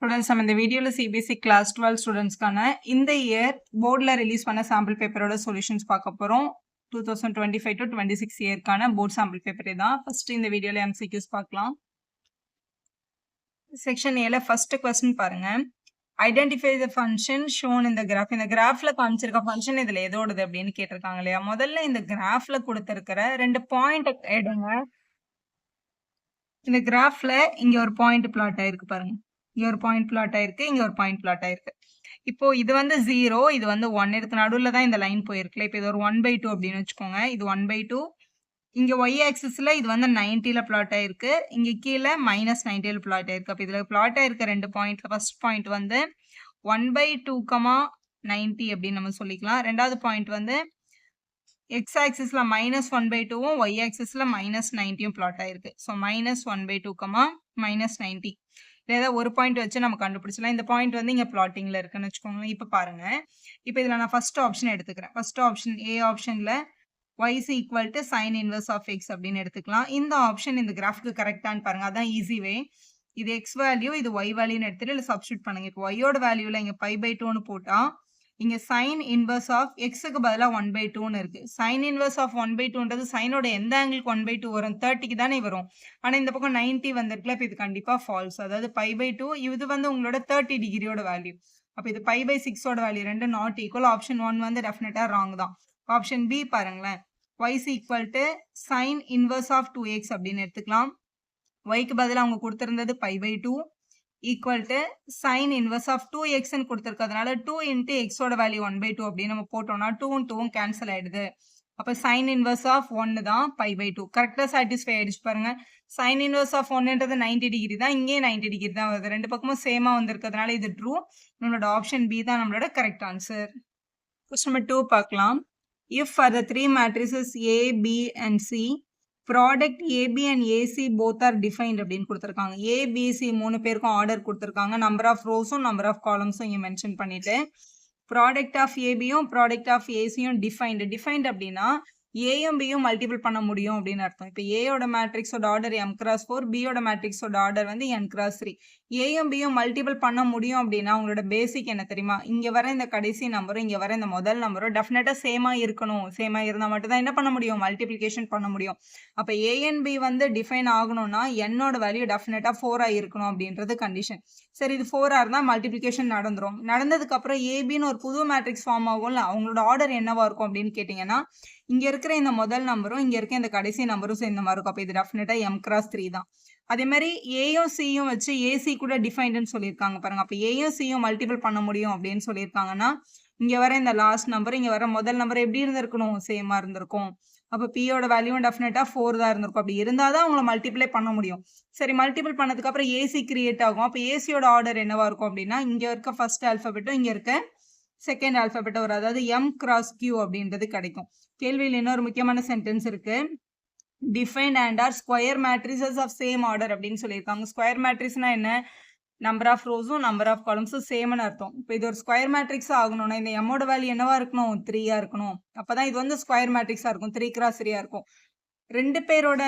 Students நம்ம இந்த வீடியோவில் சிபிஎஸ்சி கிளாஸ் 12 ஸ்டூடெண்ட்ஸ்க்கான இந்த இயர் போர்டில் ரிலீஸ் பண்ண சாம்பிள் பேப்பரோட சொல்யூஷன்ஸ் பார்க்க போகிறோம். 2025 to 26 இயர்க்கான போர்ட் சாம்பிள் பேப்பரே தான். ஃபர்ஸ்ட் இந்த வீடியோவில் எம்சிக்யூஸ் பார்க்கலாம். செக்ஷன் ஏல ஃபர்ஸ்ட் கொஸ்டின் பாருங்க. ஐடென்டிஃபை த ஃபங்க்ஷன் ஷோன் இந்த கிராஃப். இந்த கிராஃப்ல காமிச்சிருக்க ஃபங்க்ஷன் இதில் எதோடது அப்படின்னு கேட்டிருக்காங்க இல்லையா. முதல்ல இந்த கிராஃப்ல கொடுத்துருக்கிற 2 பாயிண்ட் எடுங்க. இந்த கிராஃப்ல இங்க ஒரு பாயிண்ட் பிளாட் ஆயிருக்கு பாருங்க. இங்க ஒரு பாயிண்ட் பிளாட் ஆயிருக்கு, இங்க ஒரு பாயிண்ட் பிளாட் ஆயிருக்கு. இப்போ இது வந்து 0, இது வந்து 1 இருக்கு. நடுவில் தான் இந்த லைன் போயிருக்குல்ல. இப்போ இது ஒரு 1/2 அப்படின்னு வச்சுக்கோங்க. இது 1/2. இங்க y ஆக்சிஸ்ல இது வந்து 90ல பிளாட் ஆயிருக்கு. இங்க கீழே -90ல பிளாட் ஆயிருக்கு. அப்போ இதுல பிளாட் ஆயிருக்க 2 பாயிண்ட்ல ஃபர்ஸ்ட் பாயிண்ட் வந்து 1/2, 90 அப்படின்னு நம்ம சொல்லிக்கலாம். ரெண்டாவது பாயிண்ட் வந்து x ஆக்சிஸ்ல -1/2வும் y ஆக்சிஸ்ல -90யும் பிளாட் ஆயிருக்கு. ஸோ -1/2, -90. ஏதாவது ஒரு பாயிண்ட் வச்சு நம்ம கண்டுபிடிச்சலாம். இந்த பாயிண்ட் வந்து இங்க பிளாட்டிங்ல இருக்குன்னு வச்சுக்கோங்க. இப்ப பாருங்க. இப்ப இதுல நான் ஃபர்ஸ்ட் ஆப்ஷன் எடுத்துக்கிறேன். ஃபர்ஸ்ட் ஆப்ஷன் ஏ ஆப்ஷன்ல y is equal to sin inverse of x அப்படின்னு எடுத்துக்கலாம். இந்த ஆப்ஷன் இந்த கிராஃப்க்கு கரெக்டான்னு பாருங்க. அதான் ஈஸி வே. இது x வேல்யூ, இது y வேல்யூன்னு எடுத்துட்டு இல்ல சப்ஸ்டியூட் பண்ணுங்க. இப்போ y ஓட வேல்யூல இங்க π/2ன்னு போட்டா இங்க sin inverse of x-க்கு பதிலா 1/2ன்னு இருக்கு. sin inverse of 1/2ன்றது சைனோட எந்த ஆங்கிளுக்கு 1/2 வரும்? 30க்கு தானே வரும். ஆனா இந்த பக்கம் 90 வந்திருக்குல. இப்ப இது கண்டிப்பா ஃபால்ஸ். அதாவது π/2 இது வந்து உங்களோட 30 டிகிரியோட வேல்யூ. அப்ப இது π/6 ஓட வேல்யூ ரெண்டும் நாட் ஈக்குவல். ஆப்ஷன் 1 வந்து டெஃபினட்டா ராங் தான். ஆப்ஷன் பி பாருங்களேன். y is equal to sin inverse of 2x அப்படின்னு எடுத்துக்கலாம். yக்கு பதிலா அவங்க கொடுத்திருந்தது π/2 equal to sin inverse of 2x ன்னு கொடுத்திருக்கிறதுனால 2 into x ஓட வேல்யூ 1/2 அப்படின்னு நம்ம போட்டோம்னா 2ம் 2ம் கேன்சல் ஆயிடுது. அப்ப sin inverse of 1 தான் π/2. கரெக்டா சாட்டிஸ்ஃபை ஆயிடுச்சு பாருங்க. sin inverse of 1ன்றது 90 டிகிரி தான். இங்கே 90 டிகிரி தான் வருது. ரெண்டு பக்கமும் சேமா வந்திருக்கிறதுனால இது ட்ரூ. நம்மளோட ஆப்ஷன் பி தான் நம்மளோட கரெக்ட் ஆன்சர். கொஸ்டின் நம்பர் 2 பார்க்கலாம். If for the 3 matrices A, B and C, product AB and AC both are defined அப்படின்னு கொடுத்திருக்காங்க. A, B, C 3 பேருக்கும் ஆர்டர் கொடுத்திருக்காங்க. நம்பர் ஆஃப் ரோஸும் நம்பர் ஆஃப் காலம்ஸும் இங்க மென்ஷன் பண்ணிட்டு ப்ராடக்ட் ஆஃப் ஏபியும் ப்ராடக்ட் ஆஃப் ஏசியும் டிஃபைன்ட் அப்படின்னா ஏயும் பியும் மல்டிபிள் பண்ண முடியும் அப்படின்னு அர்த்தம். இப்போ ஏயோட மேட்ரிக்ஸோட ஆர்டர் m×4, பியோட மேட்ரிக்ஸோட ஆர்டர் வந்து n×3. ஏயும் பியும் மல்டிபிள் பண்ண முடியும் அப்படின்னா உங்களோட பேசிக் என்ன தெரியுமா? இங்க வர இந்த கடைசி நம்பரும் இங்க வர இந்த முதல் நம்பரும் டெஃபினட்டா சேமா இருக்கணும். சேமா இருந்தா மட்டும் தான் என்ன பண்ண முடியும்? மல்டிபிளிகேஷன் பண்ண முடியும். அப்ப ஏஎன்பி வந்து டிஃபைன் ஆகணும்னா என்னோட வேல்யூ டெஃபினட்டா 4 இருக்கணும் அப்படின்றது கண்டிஷன். சரி, இது 4 இருந்தா மல்டிபிளிகேஷன் நடந்துரும். நடந்ததுக்கு அப்புறம் ஏபின்னு ஒரு புது மேட்ரிக்ஸ் ஃபார்ம் ஆகும்ல. அவங்களோட ஆர்டர் என்னவா இருக்கும் அப்படின்னு கேட்டீங்கன்னா இங்க இருக்கிற இந்த முதல் நம்பரும் இங்க இருக்க இந்த கடைசி நம்பரும் சேர்ந்த மாதிரி இருக்கும். அப்ப இது டெஃபினட்டா m×3 தான். அதே மாதிரி ஏயும் சியும் வச்சு ஏசி கூட டிஃபைன்டுன்னு சொல்லியிருக்காங்க பாருங்க. அப்ப ஏயும் சியும் மல்டிபிள் பண்ண முடியும் அப்படின்னு சொல்லியிருக்காங்கன்னா இங்க வர இந்த லாஸ்ட் நம்பர் இங்க வர முதல் நம்பர் எப்படி இருந்திருக்கணும்? சேமா இருந்திருக்கும். அப்ப பியோட வேல்யூவும் டெஃபினட்டா 4 தான் இருந்திருக்கும். அப்படி இருந்தாதான் அவங்களை மல்டிபிளை பண்ண முடியும். சரி, மல்டிபிள் பண்ணதுக்கு அப்புறம் ஏசி கிரியேட் ஆகும். அப்ப ஏசியோட ஆர்டர் என்னவா இருக்கும் அப்படின்னா இங்க இருக்க ஃபர்ஸ்ட் ஆல்பபெட்டும் இங்க இருக்க செகண்ட் ஆல்பபெட் வரும். அதாவது m×q அப்படின்றது கிடைக்கும். கேள்வியில் இன்னொரு முக்கியமான சென்டென்ஸ் இருக்கு. Defined and are square matrices of same order அப்படின்னு சொல்லியிருக்காங்க. ஸ்கொயர் மேட்ரிக்ஸ்னா என்ன? நம்பர் ஆஃப் ரோஸும் நம்பர் ஆஃப் காலம்ஸும் சேம்னு அர்த்தம். இப்போ இது ஒரு ஸ்கொயர் மேட்ரிக்ஸ் ஆகணும்னா இந்த எம்மோட வேல்யூ என்னவா இருக்கணும்? 3 இருக்கணும். அப்பதான் இது வந்து ஸ்கொயர் மேட்ரிக்ஸா இருக்கும். 3×3 இருக்கும். ரெண்டு பேரோட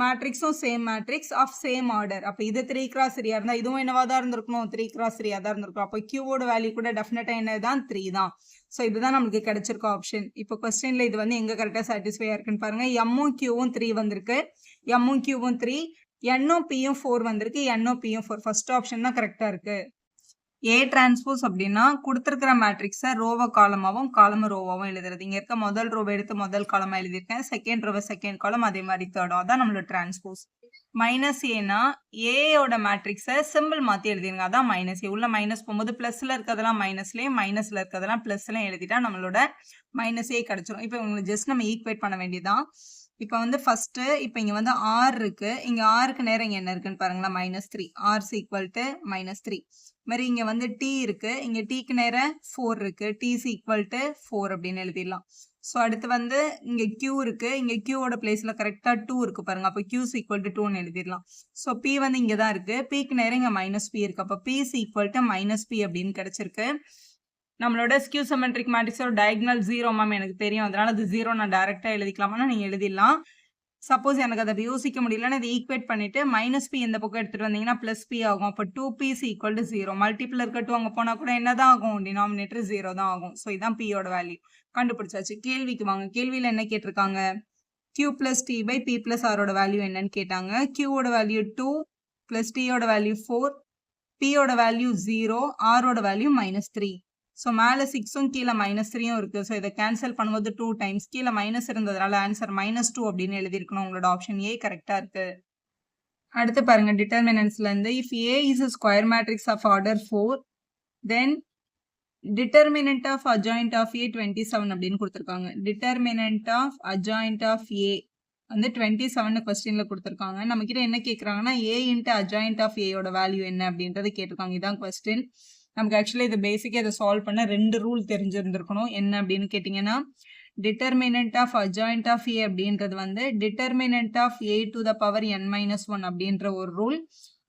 மேட்ரிக்ஸும் same matrix of same order. அப்போ இது 3×3 இருந்தா இதுவும் என்னவா தான் இருந்திருக்கணும்? 3×3 தான் இருந்திருக்கும். அப்போ கியூவோட வேல்யூ கூட டெஃபினட்டா என்னதான்? 3 தான். ஸோ இதுதான் நம்மளுக்கு கிடைச்சிருக்க ஆப்ஷன். இப்போ கொஸ்டின்ல இது வந்து எங்க கரெக்டா சாட்டிஸ்ஃபை இருக்குன்னு பாருங்க. எம்மும் கியூவும் 3 வந்திருக்கு. எம்மும் கியூவும் 3, என்னும் பியும் 4 வந்திருக்கு. என்னும் பியும் 4. ஃபர்ஸ்ட் ஆப்ஷன் தான் கரெக்டா இருக்கு. ஏ டிரான்ஸ்போஸ் அப்படின்னா கொடுத்துருக்கிற மேட்ரிக்ஸை ரோவை காலமாவும் காலம ரோவாவும் எழுதுறது. இங்க இருக்க முதல் ரோவை எடுத்து முதல் காலமா எழுதியிருக்கேன். செகண்ட் ரோவை செகண்ட் காலம், அதே மாதிரி தேர்டும். அதான் நம்மளோட டிரான்ஸ்போஸ். மைனஸ் ஏனா ஏயோட மேட்ரிக்ஸை சிம்பிள் மாத்தி எழுதிருங்க. அதான் மைனஸ் ஏ. உள்ள மைனஸ் போகும்போது பிளஸ்ல இருக்கிறதெல்லாம் மைனஸ்லயும் மைனஸ்ல இருக்கிறதெல்லாம் பிளஸ்லயும் எழுதிட்டா நம்மளோட மைனஸ் ஏ கிடைச்சிரும். இப்போ உங்களுக்கு ஜஸ்ட் நம்ம ஈக்குவேட் பண்ண வேண்டியதான். இப்போ வந்து ஃபர்ஸ்ட் இப்போ இங்க வந்து ஆர் இருக்கு. இங்க ஆருக்கு நேரம் இங்க என்ன இருக்குன்னு பாருங்களா? -3. R's equal to -3. மாதிரி இங்க வந்து டி இருக்கு. இங்க டிக்கு நேரம் 4 இருக்கு. டி இஸ் ஈக்குவல் டு 4 அப்படின்னு எழுதிடலாம். ஸோ அடுத்து வந்து இங்க கியூ இருக்கு. இங்க கியூவோட பிளேஸ்ல கரெக்டா 2 இருக்கு பாருங்க. அப்போ கியூ இஸ் ஈக்குவல் டு 2ன்னு எழுதிடலாம். ஸோ பி வந்து இங்க தான் இருக்கு. பிக்கு நேரம் இங்க -p இருக்கு. அப்போ p is equal to -p அப்படின்னு கிடைச்சிருக்கு. நம்மளோட ஸ்கியூ சிமெட்ரிக் மேட்ரிக்ஸோட டயகனல் 0 மேம் எனக்கு தெரியும். அதனால அது 0 நான் டைரக்டா எழுதிக்கலாமா? நீங்க எழுதிடலாம். சப்போஸ் எனக்கு அதை யோசிக்க முடியலன்னா இதை ஈக்குவேட் பண்ணிட்டு மைனஸ் பி இந்த பக்கம் எடுத்துட்டு வந்தீங்கன்னா பிளஸ் பி ஆகும். அப்போ 2p is equal to 0. Multiple இருக்க 2 அங்கே போனால் கூட என்னதான் ஆகும்? டினாமினேட்டர் 0 தான் ஆகும். ஸோ இதான் பியோட வேல்யூ கண்டுபிடிச்சாச்சு. கேள்விக்கு வாங்க. கேள்வியில் என்ன கேட்டிருக்காங்க? q plus t by p plus r ஓட வேல்யூ என்னன்னு கேட்டாங்க. q ஓட வேல்யூ 2 plus t ஓட வேல்யூ 4, p ஓட வேல்யூ 0, r ஓட வேல்யூ -3. ஸோ மேலே 6ம் கீழே -3யும் இருக்குது. ஸோ இதை கேன்சல் பண்ணும்போது 2 டைம்ஸ் கீழே மைனஸ் இருந்ததுனால ஆன்சர் -2 அப்படின்னு எழுதியிருக்கணும். உங்களோட ஆப்ஷன் ஏ கரெக்டாக இருக்கு. அடுத்து பாருங்க டிட்டர்மினன்ட்ஸ்லேருந்து if A is a square matrix of order 4 then determinant of adjoint of A 27 அப்படின்னு கொடுத்துருக்காங்க. Determinant of adjoint of A வந்து 27 கொஸ்டினில் கொடுத்துருக்காங்க. நம்மக்கிட்ட என்ன கேட்குறாங்கன்னா ஏ இன்ட்டு அஜாயிண்ட் ஆஃப் ஏயோட வேல்யூ என்ன அப்படின்றது கேட்டிருக்காங்க. இதான் கொஸ்டின். நமக்கு ஆக்சுவலி இது பேசிக்காக இதை சால்வ் பண்ண 2 ரூல் தெரிஞ்சிருந்திருக்கணும். என்ன அப்படின்னு கேட்டிங்கன்னா determinant of adjoint of A அப்படின்றது வந்து determinant of A to the power n-1 அப்படின்ற ஒரு ரூல்.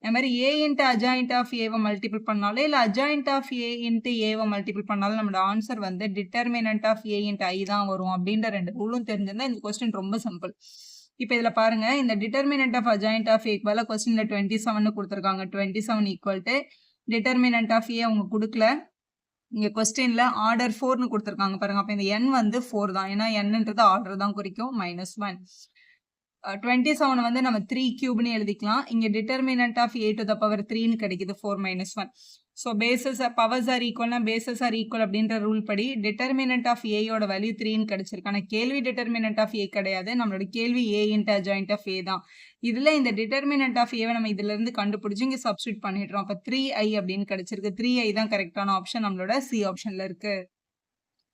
அது மாதிரி ஏ இன்ட்டு அஜாயிண்ட் ஆஃப் ஏவை மல்டிபிள் பண்ணாலும் இல்லை அஜாயிண்ட் ஆஃப் ஏ இன்ட்டு ஏவை மல்டிபிள் பண்ணாலும் நம்மளோட ஆன்சர் வந்து determinant of A into I தான் வரும் அப்படின்ற 2 ரூலும் தெரிஞ்சிருந்தா இந்த கொஸ்டின் ரொம்ப சிம்பிள். இப்போ இதில் பாருங்க இந்த டிட்டர்மினன்ட் ஆஃப் அஜாயிண்ட் ஆஃப் ஏக்கு பதிலாக கொஸ்டினில் 27 கொடுத்துருக்காங்க. 27 ஈக்குவல் டு டிட்டர்மினன்ட் ஆஃப் ஏ அவங்க கொடுக்கல. இங்கே கொஸ்டினில் ஆர்டர் 4னு கொடுத்துருக்காங்க பாருங்க. அப்போ இந்த n வந்து 4 தான். ஏன்னா என்னன்றது ஆர்டர் தான் குறிக்கும். -1 27 வந்து நம்ம 3 கியூப்னு எழுதிக்கலாம். இங்கே determinant of A to the power 3ன்னு கிடைக்குது 4 - 1. ஸோ பேசஸ் பவர்ஸ் ஆர் ஈக்குவல்னா பேசஸ் ஆர் ஈக்குவல் அப்படின்ற ரூல் படி டிட்டர்மினன்ட் ஆஃப் ஏயோட வேல்யூ 3ன்னு கிடைச்சிருக்கு. ஆனால் கேள்வி டிட்டர்மினன்ட் ஆஃப் ஏ கிடையாது. நம்மளோட கேள்வி A into adjoint of A தான். இதில் இந்த டிட்டர்மினன்ட் ஆஃப் ஏவை நம்ம இதிலிருந்து கண்டுபிடிச்சி இங்கே சப்ஸ்டியூட் பண்ணிடுறோம். அப்போ 3i அப்படின்னு கிடைச்சிருக்கு. 3i தான் கரெக்டான ஆப்ஷன் நம்மளோட சி ஆப்ஷனில் இருக்கு.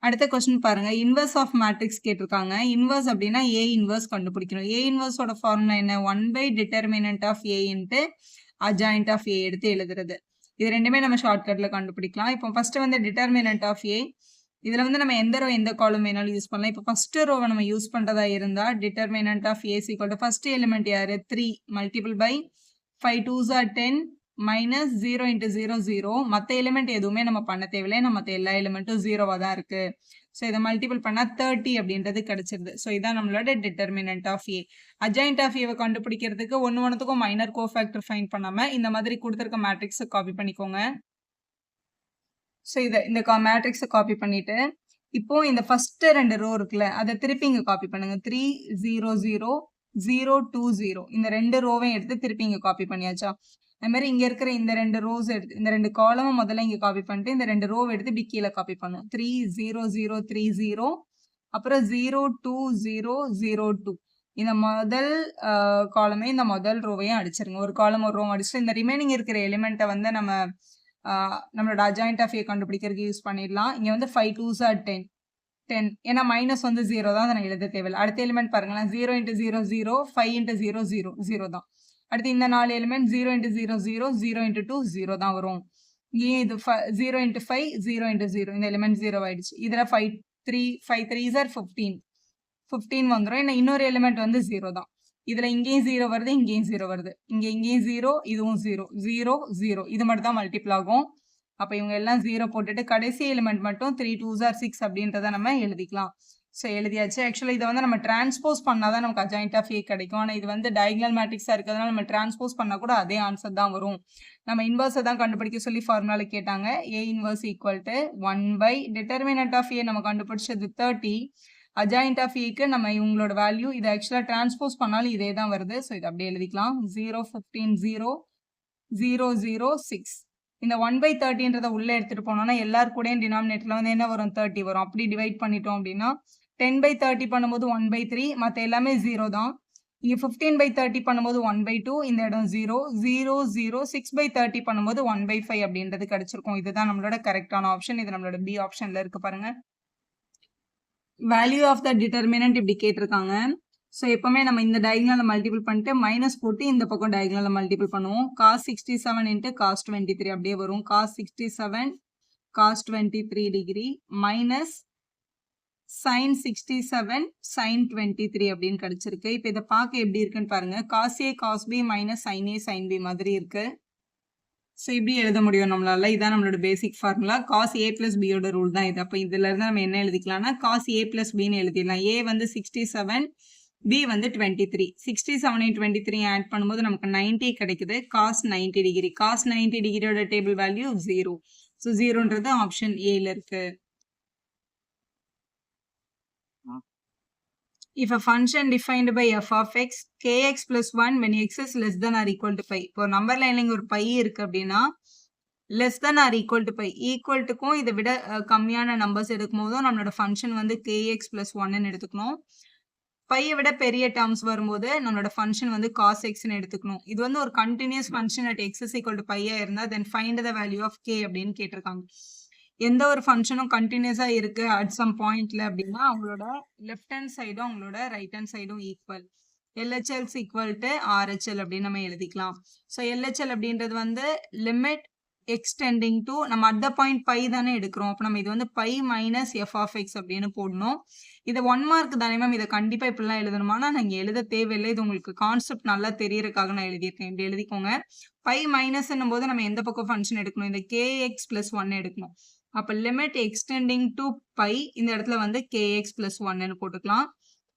அடுத்த கொஸ்டின் பாருங்க. இன்வர்ஸ் ஆஃப் மேட்ரிக்ஸ் கேட்டிருக்காங்க. இன்வர்ஸ் அப்படின்னா ஏ இன்வர்ஸ் கண்டுபிடிக்கணும். ஏ இன்வர்ஸோட ஃபார்முலா என்ன? 1 / determinant of A into adjoint of A எடுத்து எழுதுறது. இது ரெண்டுமே நம்ம ஷார்ட்கட்டில் கண்டுபிடிக்கலாம். இப்போ ஃபர்ஸ்ட் வந்து டிட்டர்மினன்ட் ஆஃப் ஏ. இதில் வந்து நம்ம எந்த ரோ எந்த காலம் வேணாலும் யூஸ் பண்ணலாம். இப்போ ஃபர்ஸ்ட் ரோவை நம்ம யூஸ் பண்ணுறதா இருந்தால் determinant of A equal to first element யார்? 3 multiple by 5 2s are 10 minus 0 × 0 0. மற்ற எலிமெண்ட் எதுவுமே நம்ம பண்ண தேவையில்லை. நம்ம எல்லா எலிமெண்ட்டும் 0வாக தான் இருக்கு. ஸோ இதை மல்டிபிள் பண்ணால் 30 அப்படின்றது கிடைச்சிருது. ஸோ இதான் நம்மளோட determinant of A. Adjoint of ஏவை கண்டுபிடிக்கிறதுக்கு ஒன்றுத்துக்கும் மைனர் கோஃபேக்டர் ஃபைண்ட் பண்ணாமல் இந்த மாதிரி கொடுத்துருக்க மேட்ரிக்ஸை காப்பி பண்ணிக்கோங்க. ஸோ இந்த மேட்ரிக்ஸை காப்பி பண்ணிட்டு இப்போ இந்த ஃபர்ஸ்ட் 2 ரோ இருக்குல்ல அதை திருப்பி இங்கே காப்பி பண்ணுங்க. 3 0 0 0 2 0 இந்த 2 ரோவையும் எடுத்து திருப்பி இங்கே காப்பி பண்ணியாச்சா? அது மாதிரி இங்கே இருக்கிற இந்த 2 ரோஸ் எடுத்து இந்த 2 காலமும் முதல்ல இங்கே காப்பி பண்ணிட்டு இந்த 2 ரோவை எடுத்து இப்படி கீழே காப்பி பண்ணும். 3 0 0 3 0 அப்புறம் 0 2 0 0 2 இந்த முதல் காலமே இந்த முதல் ரோவையும் அடிச்சிருங்க. ஒரு காலம் ஒரு ரோ அடிச்சுட்டு இந்த ரிமைனிங் இருக்கிற எலிமெண்ட்டை வந்து நம்மளோட அஜாயிண்ட் ஆஃப் ஏ கண்டுபிடிக்கிறதுக்கு யூஸ் பண்ணிடலாம். இங்கே வந்து 5 2s are 10 ஏன்னா மைனஸ் வந்து 0 தான். அதை நான் எழுத தேவையில்லை. அடுத்த எலிமெண்ட் பாருங்களேன். 0 × 0 0 5 × 0 0 0 தான். அடுத்து இந்த 4 எலிமெண்ட் 0 × 0 0 0 × 2 0 தான் வரும். ஏன் இது 0 × 5 0 × 0 இந்த எலிமெண்ட் 0 ஆயிடுச்சு. இதில் 5 3s are 15 வந்துடும். ஏன்னா இன்னொரு எலிமெண்ட் வந்து 0 தான். இதில் இங்கேயும் 0 வருது, இங்கேயும் 0 வருது, இங்கேயும் 0, இதுவும் 0 0 0 இது மட்டும் தான் மல்டிபிள் ஆகும். அப்போ இவங்க எல்லாம் 0 போட்டுட்டு கடைசி எலிமெண்ட் மட்டும் 3 2s are 6 அப்படின்றத நம்ம எழுதிக்கலாம். ஸோ எழுதியாச்சு. ஆக்சுவலி இதை வந்து நம்ம டிரான்ஸ்போஸ் பண்ணால் தான் நமக்கு அஜாயிண்ட் ஆஃப் ஏ கிடைக்கும். ஆனால் இது வந்து டயகனல் மேட்ரிக்ஸாக இருக்கிறதுனால நம்ம டிரான்ஸ்போஸ் பண்ணால் கூட அதே ஆன்சர் தான் வரும். நம்ம இன்வர்ஸை தான் கண்டுபிடிக்க சொல்லி ஃபார்முலாவில் கேட்டாங்க. A inverse equal to 1 / determinant of A நம்ம கண்டுபிடிச்சது 30. அஜாயிண்ட் ஆஃப் ஏக்கு நம்ம இவங்களோட வேல்யூ இதை ஆக்சுவலாக டிரான்ஸ்போஸ் பண்ணாலும் இதே தான் வருது. ஸோ இதை அப்படியே எழுதிக்கலாம். 0 15 0 0 0 6 இந்த 1/30ன்றதை உள்ளே எடுத்துகிட்டு போனோம்னா எல்லாரு கூடயும் டினாமினேட்டரில் வந்து என்ன வரும்? 30 வரும். அப்படி டிவைட் பண்ணிட்டோம் அப்படின்னா 10/30 பண்ணும்போது 1/3 மற்ற எல்லாமே 0 தான். இங்கே 15/30 பண்ணும்போது 1/2 இந்த இடம் 0 0 0 6/30 பண்ணும்போது 1/5 அப்படின்றது கிடைச்சிருக்கும். இதுதான் நம்மளோட கரெக்டான ஆப்ஷன். இது நம்மளோட பி ஆப்ஷனில் இருக்கு பாருங்க. வேல்யூ ஆஃப் த டிட்டர்மினன்ட் இப்படி கேட்டிருக்காங்க. ஸோ எப்பவுமே நம்ம இந்த டயகனலில் மல்டிபிள் பண்ணிட்டு மைனஸ் போட்டு இந்த பக்கம் டயகனலில் மல்டிபிள் பண்ணுவோம். cos 67 × cos 23 அப்படியே வரும். cos 67 cos 23 degree minus sin 67 sin 23 அப்படின்னு கிடைச்சிருக்கு. இப்போ இதை பார்க்க எப்படி இருக்குன்னு பாருங்க. cos A cos B minus sin A sin B மாதிரி இருக்கு. ஸோ இப்படி எழுத முடியும் நம்மளால. இதான் நம்மளோட பேசிக் formula. cos A + B rule தான் இது. அப்போ இதுல இருந்து நம்ம என்ன எழுதிக்கலாம்னா cos A + Bன்னு எழுதிடலாம். A வந்து 67 B வந்து 23. 67 and 23 ஆட் பண்ணும்போது நமக்கு 90 கிடைக்குது. cos 90 degree. cos 90 டிகிரியோட டேபிள் வேல்யூ 0. ஸோ 0ன்றது ஆப்ஷன் ஏல இருக்கு. If a function defined by f of x, kx plus 1 when x is less than or equal to pi. இப்போ நம்பர் லைன்ல இங்க ஒரு பை இருக்கு அப்படின்னா less than or equal to pi. Equal டுக்கும் இதை விட கம்மியான நம்பர்ஸ் எடுக்கும் போதும் நம்மளோட ஃபங்க்ஷன் வந்து kx plus 1ன்னு எடுத்துக்கணும். பையை விட பெரிய டேர்ம்ஸ் வரும்போது நம்மளோட ஃபங்க்ஷன் வந்து cos xன்னு எடுத்துக்கணும். இது வந்து ஒரு continuous function at x is equal to பையா இருந்தா then find the value of k அப்படின்னு கேட்டிருக்காங்க. எந்த ஒரு ஃபங்க்ஷனும் கண்டினியூஸா இருக்கு அட் சம் பாயிண்ட்ல அப்படின்னா அவங்களோட லெஃப்ட் ஹேண்ட் சைடும் அவங்களோட ரைட் ஹேண்ட் சைடும் equal. LHL equal to RHL அப்படின்னு நம்ம எழுதிக்கலாம். ஸோ LHL அப்படின்றது வந்து லிமிட் எக்ஸ்டெண்டிங் டு நம்ம அட் த பாயிண்ட் பை தானே எடுக்கிறோம். அப்போ நம்ம இது வந்து pi minus f of x அப்படின்னு போடணும். இது 1 மார்க் தானே மேம், இதை கண்டிப்பா இப்படிலாம் எழுதணுமா? நான் இங்க எழுத தேவையில்லை. இது உங்களுக்கு கான்செப்ட் நல்லா தெரியறதுக்காக நான் எழுதியிருக்கேன். இப்படி எழுதிக்கோங்க. பை மைனஸ் போது நம்ம எந்த பக்கம் ஃபங்க்ஷன் எடுக்கணும்? இந்த kx plus 1 எடுக்கணும். அப்ப லிமிட் எக்ஸ்டெண்டிங் டு பை இந்த இடத்துல வந்து kx plus 1ன்னு போட்டுக்கலாம்.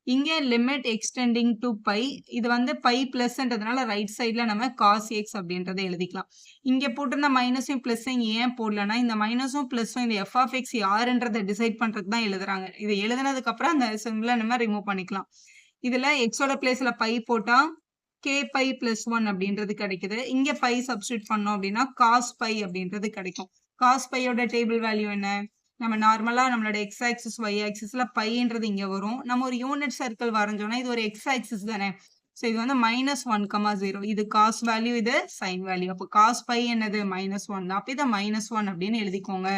இங்கே லிமிட் எக்ஸ்டெண்டிங் டு பை இது வந்து பை பிளஸ்ன்றதுனால ரைட் சைட்ல நம்ம cos x அப்படின்றத எழுதிக்கலாம். இங்க போட்டிருந்த மைனஸும் பிளஸும் ஏன் போடலன்னா இந்த மைனஸும் பிளஸும் இந்த எஃப் ஆஃப் எக்ஸ் யாருன்றதை டிசைட் பண்றதுக்கு தான் எழுதுறாங்க. இது எழுதுனதுக்கு அப்புறம் அந்த சிம்பிளை நம்ம ரிமூவ் பண்ணிக்கலாம். இதுல எக்ஸோட பிளேஸ்ல பை போட்டா k பை பிளஸ் 1 அப்படின்றது கிடைக்குது. இங்க பை சப்ஸ்டியூட் பண்ணோம் அப்படின்னா cos பை அப்படின்றது கிடைக்கும். cos பையோட டேபிள் வேல்யூ என்ன? நம்ம நார்மலா நம்மளோட எக்ஸ் ஆக்சிஸ் ஒய் ஆக்சிஸ்ல பைன்றது இங்க வரும். நம்ம ஒரு யூனிட் சர்க்கிள் வரைஞ்சோம்னா இது ஒரு எக்ஸ் ஆக்சிஸ் தானே. ஸோ இது வந்து -1,0. இது காஸ் வேல்யூ, இது சைன் வேல்யூ. அப்போ காஸ் பை என்னது -1 தான். அப்போ இதை -1 அப்படின்னு எழுதிக்கோங்க.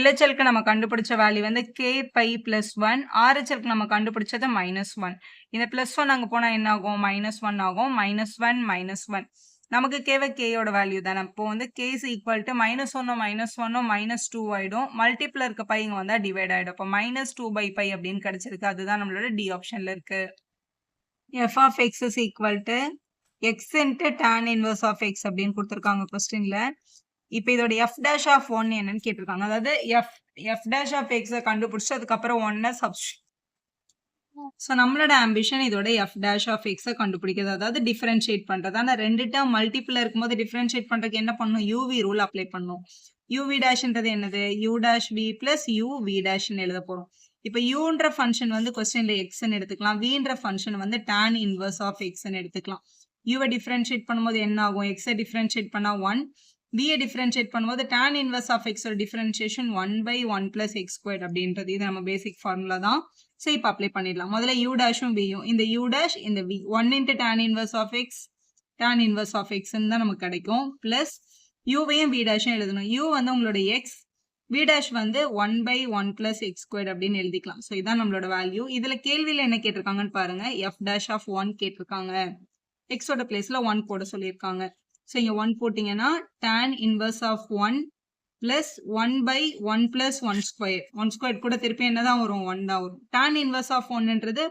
LHLக்கு நம்ம கண்டுபிடிச்ச வேல்யூ வந்து k பை பிளஸ் 1. RHLக்கு நம்ம கண்டுபிடிச்சது -1. இந்த பிளஸ் 1 அங்கே போனால் என்ன ஆகும்? -1 ஆகும். -1 -1 நமக்கு கேயோட வேல்யூ தானே. அப்போ வந்து k is equal to -1 -2 ஆயிடும். மல்டிப்ளர் இருக்க பை இங்க வந்தா டிவைட் ஆயிடும். அப்போ -2/π அப்படின்னு கிடைச்சிருக்கு. அதுதான் நம்மளோட டி ஆப்ஷன்ல இருக்கு. f of x is equal to x into tan inverse of x அப்படின்னு கொடுத்துருக்காங்க கொஸ்டின்ல. இப்போ இதோட f dash of 1 என்னன்னு கேட்டிருக்காங்க. அதாவது f dash of x கண்டுபிடிச்சு அதுக்கப்புறம் 1 சப்ஸ்டியூட். ஸோ நம்மளோட ஆம்பிஷன் இதோட எஃப் டேஷ் ஆஃப் எக்ஸை கண்டுபிடிக்கிறது, அதாவது டிஃபரன்ஷியேட் பண்றது. ஆனால் 2 டேர்ம் மல்டிபிள் இருக்கும்போது டிஃபரன்ஷியேட் பண்றதுக்கு என்ன பண்ணணும்? யூவி ரூல் அப்ளை பண்ணணும். யூவி டேஷ்ன்றது என்னது? U dash V plus U V டேஷ்னு எழுத போறோம். இப்போ யூன்ற ஃபங்க்ஷன் வந்து கொஸ்டின்ல எக்ஸ்ன்னு எடுத்துக்கலாம். வின்ற ஃபங்க்ஷன் வந்து tan இன்வர்ஸ் ஆஃப் எக்ஸ்ன்னு எடுத்துக்கலாம். யூவை டிஃபரன்ஷியேட் பண்ணும்போது என்ன ஆகும்? எக்ஸை டிஃபரன்ஷியேட் பண்ணா 1, வியை டிஃபரன்ஷியேட் பண்ணும்போது tan இன்வர்ஸ் ஆஃப் எக்ஸோட டிஃபரன்ஷியேஷன் 1/1 plus x squared அப்படின்றது. இது நம்ம பேசிக் ஃபார்முலா தான். ஸோ இப்போ அப்ளை பண்ணிடலாம். முதல்ல யூ டேஷும் வியும், இந்த யூ டேஷ் இந்த we 1 into tan inverse of x tan inverse of x தான் நமக்கு கிடைக்கும். பிளஸ் யூவையும் வி டேஷும் எழுதணும். யூ வந்து உங்களோட எக்ஸ், வி டேஷ் வந்து 1/1 plus x squared அப்படின்னு எழுதிக்கலாம். ஸோ இதான் நம்மளோட வேல்யூ. இதுல கேள்வியில என்ன கேட்டிருக்காங்கன்னு பாருங்க. எஃப் டேஷ் ஆஃப் 1 கேட்டிருக்காங்க. எக்ஸோட பிளேஸ்ல 1 போட சொல்லியிருக்காங்க. ஸோ இங்க 1 போட்டீங்கன்னா tan inverse of 1 plus 1/1 plus 1 square. 1 square கூட திருப்பி என்னதான் வரும்? 1 தான் வரும். tan inverse of 1ன்றது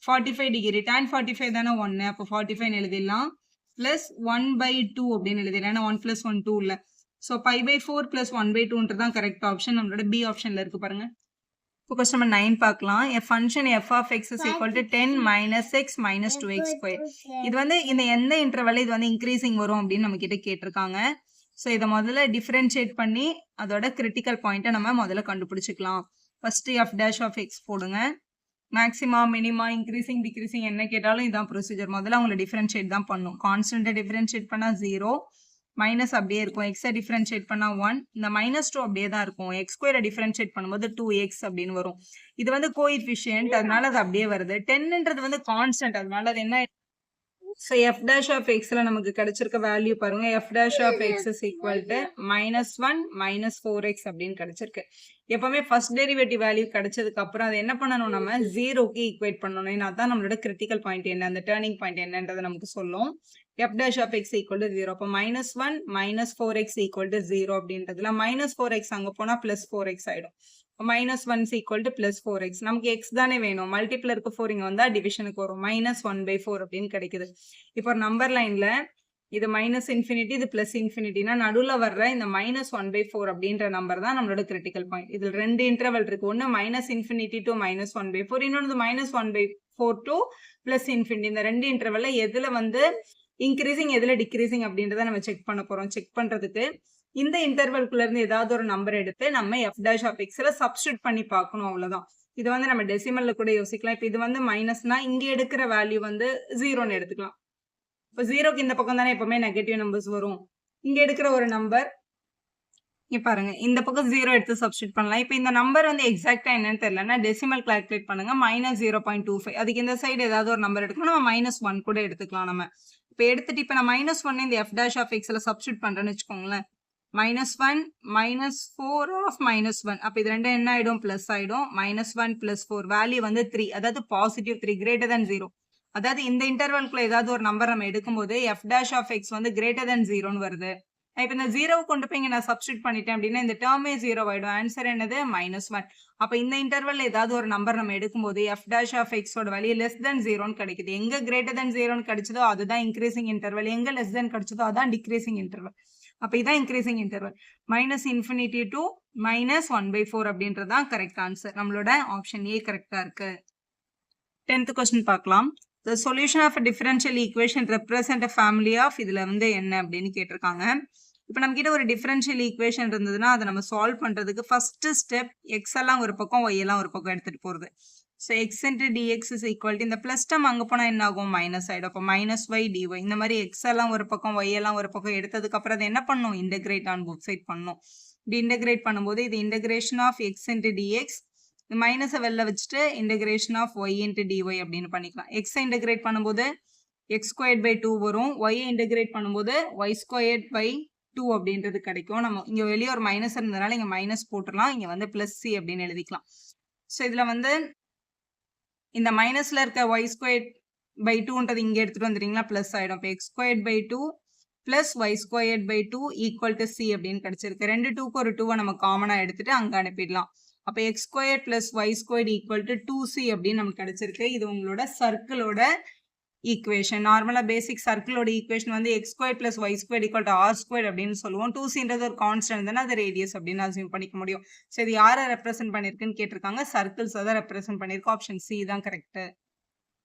45 degree. tan 45 தானே 1. அப்போ 45 எழுதிடலாம். plus 1/2 அப்படின்னு எழுதிடலாம். ஏன்னா 1 plus 1 2 இல்ல. ஸோ π/4 plus 1/2ன்றது தான் கரெக்ட் ஆப்ஷன். நம்மளோட பி ஆப்ஷன்ல இருக்கு பாருங்க. இப்போ கொஸ்டின் நம்பர் 9 பார்க்கலாம். a function f of x is equal to 10 minus x minus 2x square. இது வந்து இந்த எந்த இன்டர்வல்ல இது வந்து இன்க்ரீசிங் வரும் அப்படின்னு நம்ம கிட்ட கேட்டிருக்காங்க. ஸோ இதை முதல்ல டிஃபரன்ஷியேட் பண்ணி அதோட கிரிட்டிக்கல் பாயிண்ட்டை நம்ம முதல்ல கண்டுபிடிச்சிக்கலாம். First F dash of X போடுங்க. மேக்ஸிமா மினிமா இன்க்ரீசிங் டிக்ரீசிங் என்ன கேட்டாலும் இதான் ப்ரொசீஜர். முதல்ல அவங்களை டிஃபரன்ஷியேட் தான் பண்ணும். கான்ஸ்டன்ட்டை டிஃபரன்ஷியேட் பண்ணால் 0, மைனஸ் அப்படியே இருக்கும். எக்ஸை டிஃபரன்ஷியேட் பண்ணால் 1, இந்த -2 அப்படியே தான் இருக்கும். எக்ஸ் ஸ்கொயரை டிஃபரன்ஷியேட் பண்ணும்போது 2x அப்படின்னு வரும். இது வந்து கோஎஃபிஷியன்ட், அதனால அது அப்படியே வருது. 10ன்றது வந்து கான்ஸ்டன்ட், அதனால அது என்ன? So f dash of x ல நமக்கு கிடைச்சிருக்க வேல்யூ பாருங்க. f dash of x is equal to -1 -4x அப்படின்னு கிடைச்சிருக்கு. எப்பவுமே ஃபர்ஸ்ட் டெரிவேட்டிவ் வேல்யூ கிடைச்சதுக்கு அப்புறம் அதை என்ன பண்ணணும்? நம்ம 0க்கு ஈக்குவேட் பண்ணணும். ஏன்னா அதான் நம்மளோட கிரிட்டிக்கல் பாயிண்ட் என்ன, அந்த டேர்னிங் பாயிண்ட் என்னன்றதை நமக்கு சொல்லும். f dash of x equal to 0. அப்போ -1 -4x equal to 0 அப்படின்றதுல -4x அங்க போனா +4x ஆயிடும். -1 is equal to +4x. நமக்கு x தானே வேணும். மல்டிப்ளருக்கு 4 இங்க வந்தா டிவிஷனுக்கு வரும். -1/4 அப்படின்னு கிடைக்குது. இப்போ ஒரு நம்பர் லைன்ல இது மைனஸ் இன்ஃபினிட்டி, இது பிளஸ் இன்ஃபினிட்டினா நடுவுல வர்ற இந்த -1/4 அப்படின்ற நம்பர் தான் நம்மளோட கிரிட்டிக்கல் பாயிண்ட். இதுல 2 இன்டர்வல் இருக்கு. ஒன்னு -infinity to -1/4, இன்னொன்று -1/4 to +infinity. இந்த 2 இன்டர்வல்ல எதுல வந்து இன்க்ரீசிங் எதுல டிக்ரீசிங் அப்படின்றத நம்ம செக் பண்ண போறோம். செக் பண்றதுக்கு இந்த இன்டர்வல்குள்ள இருந்து ஏதாவது ஒரு நம்பர் எடுத்து நம்ம f'(x)ல சப்ஸ்டிட்யூட் பண்ணி பார்க்கணும், அவ்வளவுதான். இது வந்து நம்ம டெசிமல்ல கூட யோசிக்கலாம். இப்ப இது வந்து மைனஸ்னா இங்க எடுக்கிற வேல்யூ வந்து 0ன்னு எடுத்துக்கலாம். இப்போ 0க்கு இந்த பக்கம் தானே எப்பவுமே நெகட்டிவ் நம்பர்ஸ் வரும். இங்க எடுக்கிற ஒரு நம்பர் இங்க பாருங்க, இந்த பக்கம் 0 எடுத்து சப்ஸ்டிட்யூட் பண்ணலாம். இப்போ இந்த நம்பர் வந்து எக்ஸாக்டா என்னன்னு தெரியலன்னா டெசிமல் கால்குலேட் பண்ணுங்க. -0.25. அதுக்கு இந்த சைடு ஏதாவது ஒரு நம்பர் எடுக்கணும். நம்ம -1 கூட எடுத்துக்கலாம். நம்ம இப்போ எடுத்துட்டு இப்போ நான் -1 இந்த f'(x)ல சப்ஸ்டிட்யூட் பண்றேன்னு வச்சுக்கோங்களேன். -1 -4 of -1. அப்ப இது ரெண்டும் என்ன ஆயிடும்? பிளஸ் ஆயிடும். -1 + 4 வேல்யூ வந்து 3, அதாவது பாசிட்டிவ் 3 greater than 0. அதாவது இந்த இன்டர்வல்குள்ள ஏதாவது ஒரு நம்பர் நம்ம எடுக்கும்போது f'(x) வந்து greater than 0ன்னு வருது. இப்ப இந்த 0 கொண்டு போய் இங்க நான் சப்ஸ்டிட்யூட் பண்ணிட்டேன் அப்படின்னா இந்த டேர்மே 0 ஆயிடும். ஆன்சர் என்னது? -1. அப்ப இந்த இன்டர்வல்ல ஏதாவது ஒரு நம்பர் நம்ம எடுக்கும்போது f'(x) ஓட வேல்யூ லெஸ் தென் 0ன்னு கிடைக்குது. எங்க greater than 0ன்னு கிடைச்சதோ அதுதான் இன்க்ரீசிங் இன்டர்வல். எங்க லெஸ் தென் கிடைச்சதோ அதான் டிக்ரீசிங் இன்டர்வல். அப்ப இதான் இன்க்ரீசிங் இன்டர்வல். -infinity to -1/4 அப்படின்றது தான் கரெக்ட் ஆன்சர். நம்மளோட ஆப்ஷன் ஏ கரெக்டா இருக்கு. 10th கொஸ்டின் பார்க்கலாம். The solution of a differential equation represent a family of இதுல வந்து என்ன அப்படின்னு கேட்டிருக்காங்க. இப்போ நம்ம கிட்ட ஒரு டிஃபரன்ஷியல் ஈக்குவேஷன் இருந்ததுன்னா அதை நம்ம சால்வ் பண்றதுக்கு ஃபர்ஸ்ட் ஸ்டெப் எக்ஸ் எல்லாம் ஒரு பக்கம் ஒய் எல்லாம் ஒரு பக்கம் எடுத்துட்டு போறது. So X into dx is equal to இந்த பிளஸ் டம் அங்கே போனால் என்ன ஆகும்? மைனஸ் ஆகிடும். அப்போ -y dy. இந்த மாதிரி எக்ஸ் எல்லாம் ஒரு பக்கம் ஒய் எல்லாம் ஒரு பக்கம் எடுத்ததுக்கு அப்புறம் அதை என்ன பண்ணும்? இன்டெகிரேட் ஆன் போத் சைட் பண்ணும். இப்படி இன்டெகிரேட் பண்ணும்போது இது integration of x into dx, இந்த மைனஸை வெளில வச்சுட்டு integration of y into dy அப்படின்னு பண்ணிக்கலாம். எக்ஸை இன்டெகிரேட் பண்ணும்போது x²/2 வரும். ஒய்யை இன்டெகிரேட் பண்ணும்போது y²/2 அப்படின்றது கிடைக்கும். நம்ம இங்க வெளியே ஒரு மைனஸ் இருந்ததுனால இங்க மைனஸ் போட்டுடலாம். இங்க வந்து +c அப்படின்னு எழுதிக்கலாம். ஸோ இதுல வந்து இந்த மைனஸ்ல இருக்க y²/2ன்றது இங்க எடுத்துட்டு வந்துட்டீங்களா பிளஸ் ஆயிடும். இப்போ x²/2 + y²/2 = c அப்படின்னு கிடைச்சிருக்கு. 2 2க்கு ஒரு 2வை நம்ம காமனா எடுத்துட்டு அங்க அனுப்பிடலாம். அப்போ x² + y² = 2c அப்படின்னு நமக்கு கிடைச்சிருக்கு. இது உங்களோட சர்க்கிளோட ஈக்குவேஷன். நார்மலா பேசிக் சர்க்கிளோட ஈக்குவேஷன் வந்து x² + y² = r² அப்படின்னு சொல்லுவோம். 2cன்றது ஒரு கான்ஸ்டன்ட் தானே, அது ரேடியஸ் அப்படின்னு அசியூம் பண்ணிக்க முடியும். ஸோ இது யாரை ரெப்ரசென்ட் பண்ணிருக்குன்னு கேட்டிருக்காங்க. சர்க்கிள்ஸ் தான் ரெப்ரசென்ட் பண்ணிருக்கு. ஆப்ஷன் சி தான் கரெக்ட்.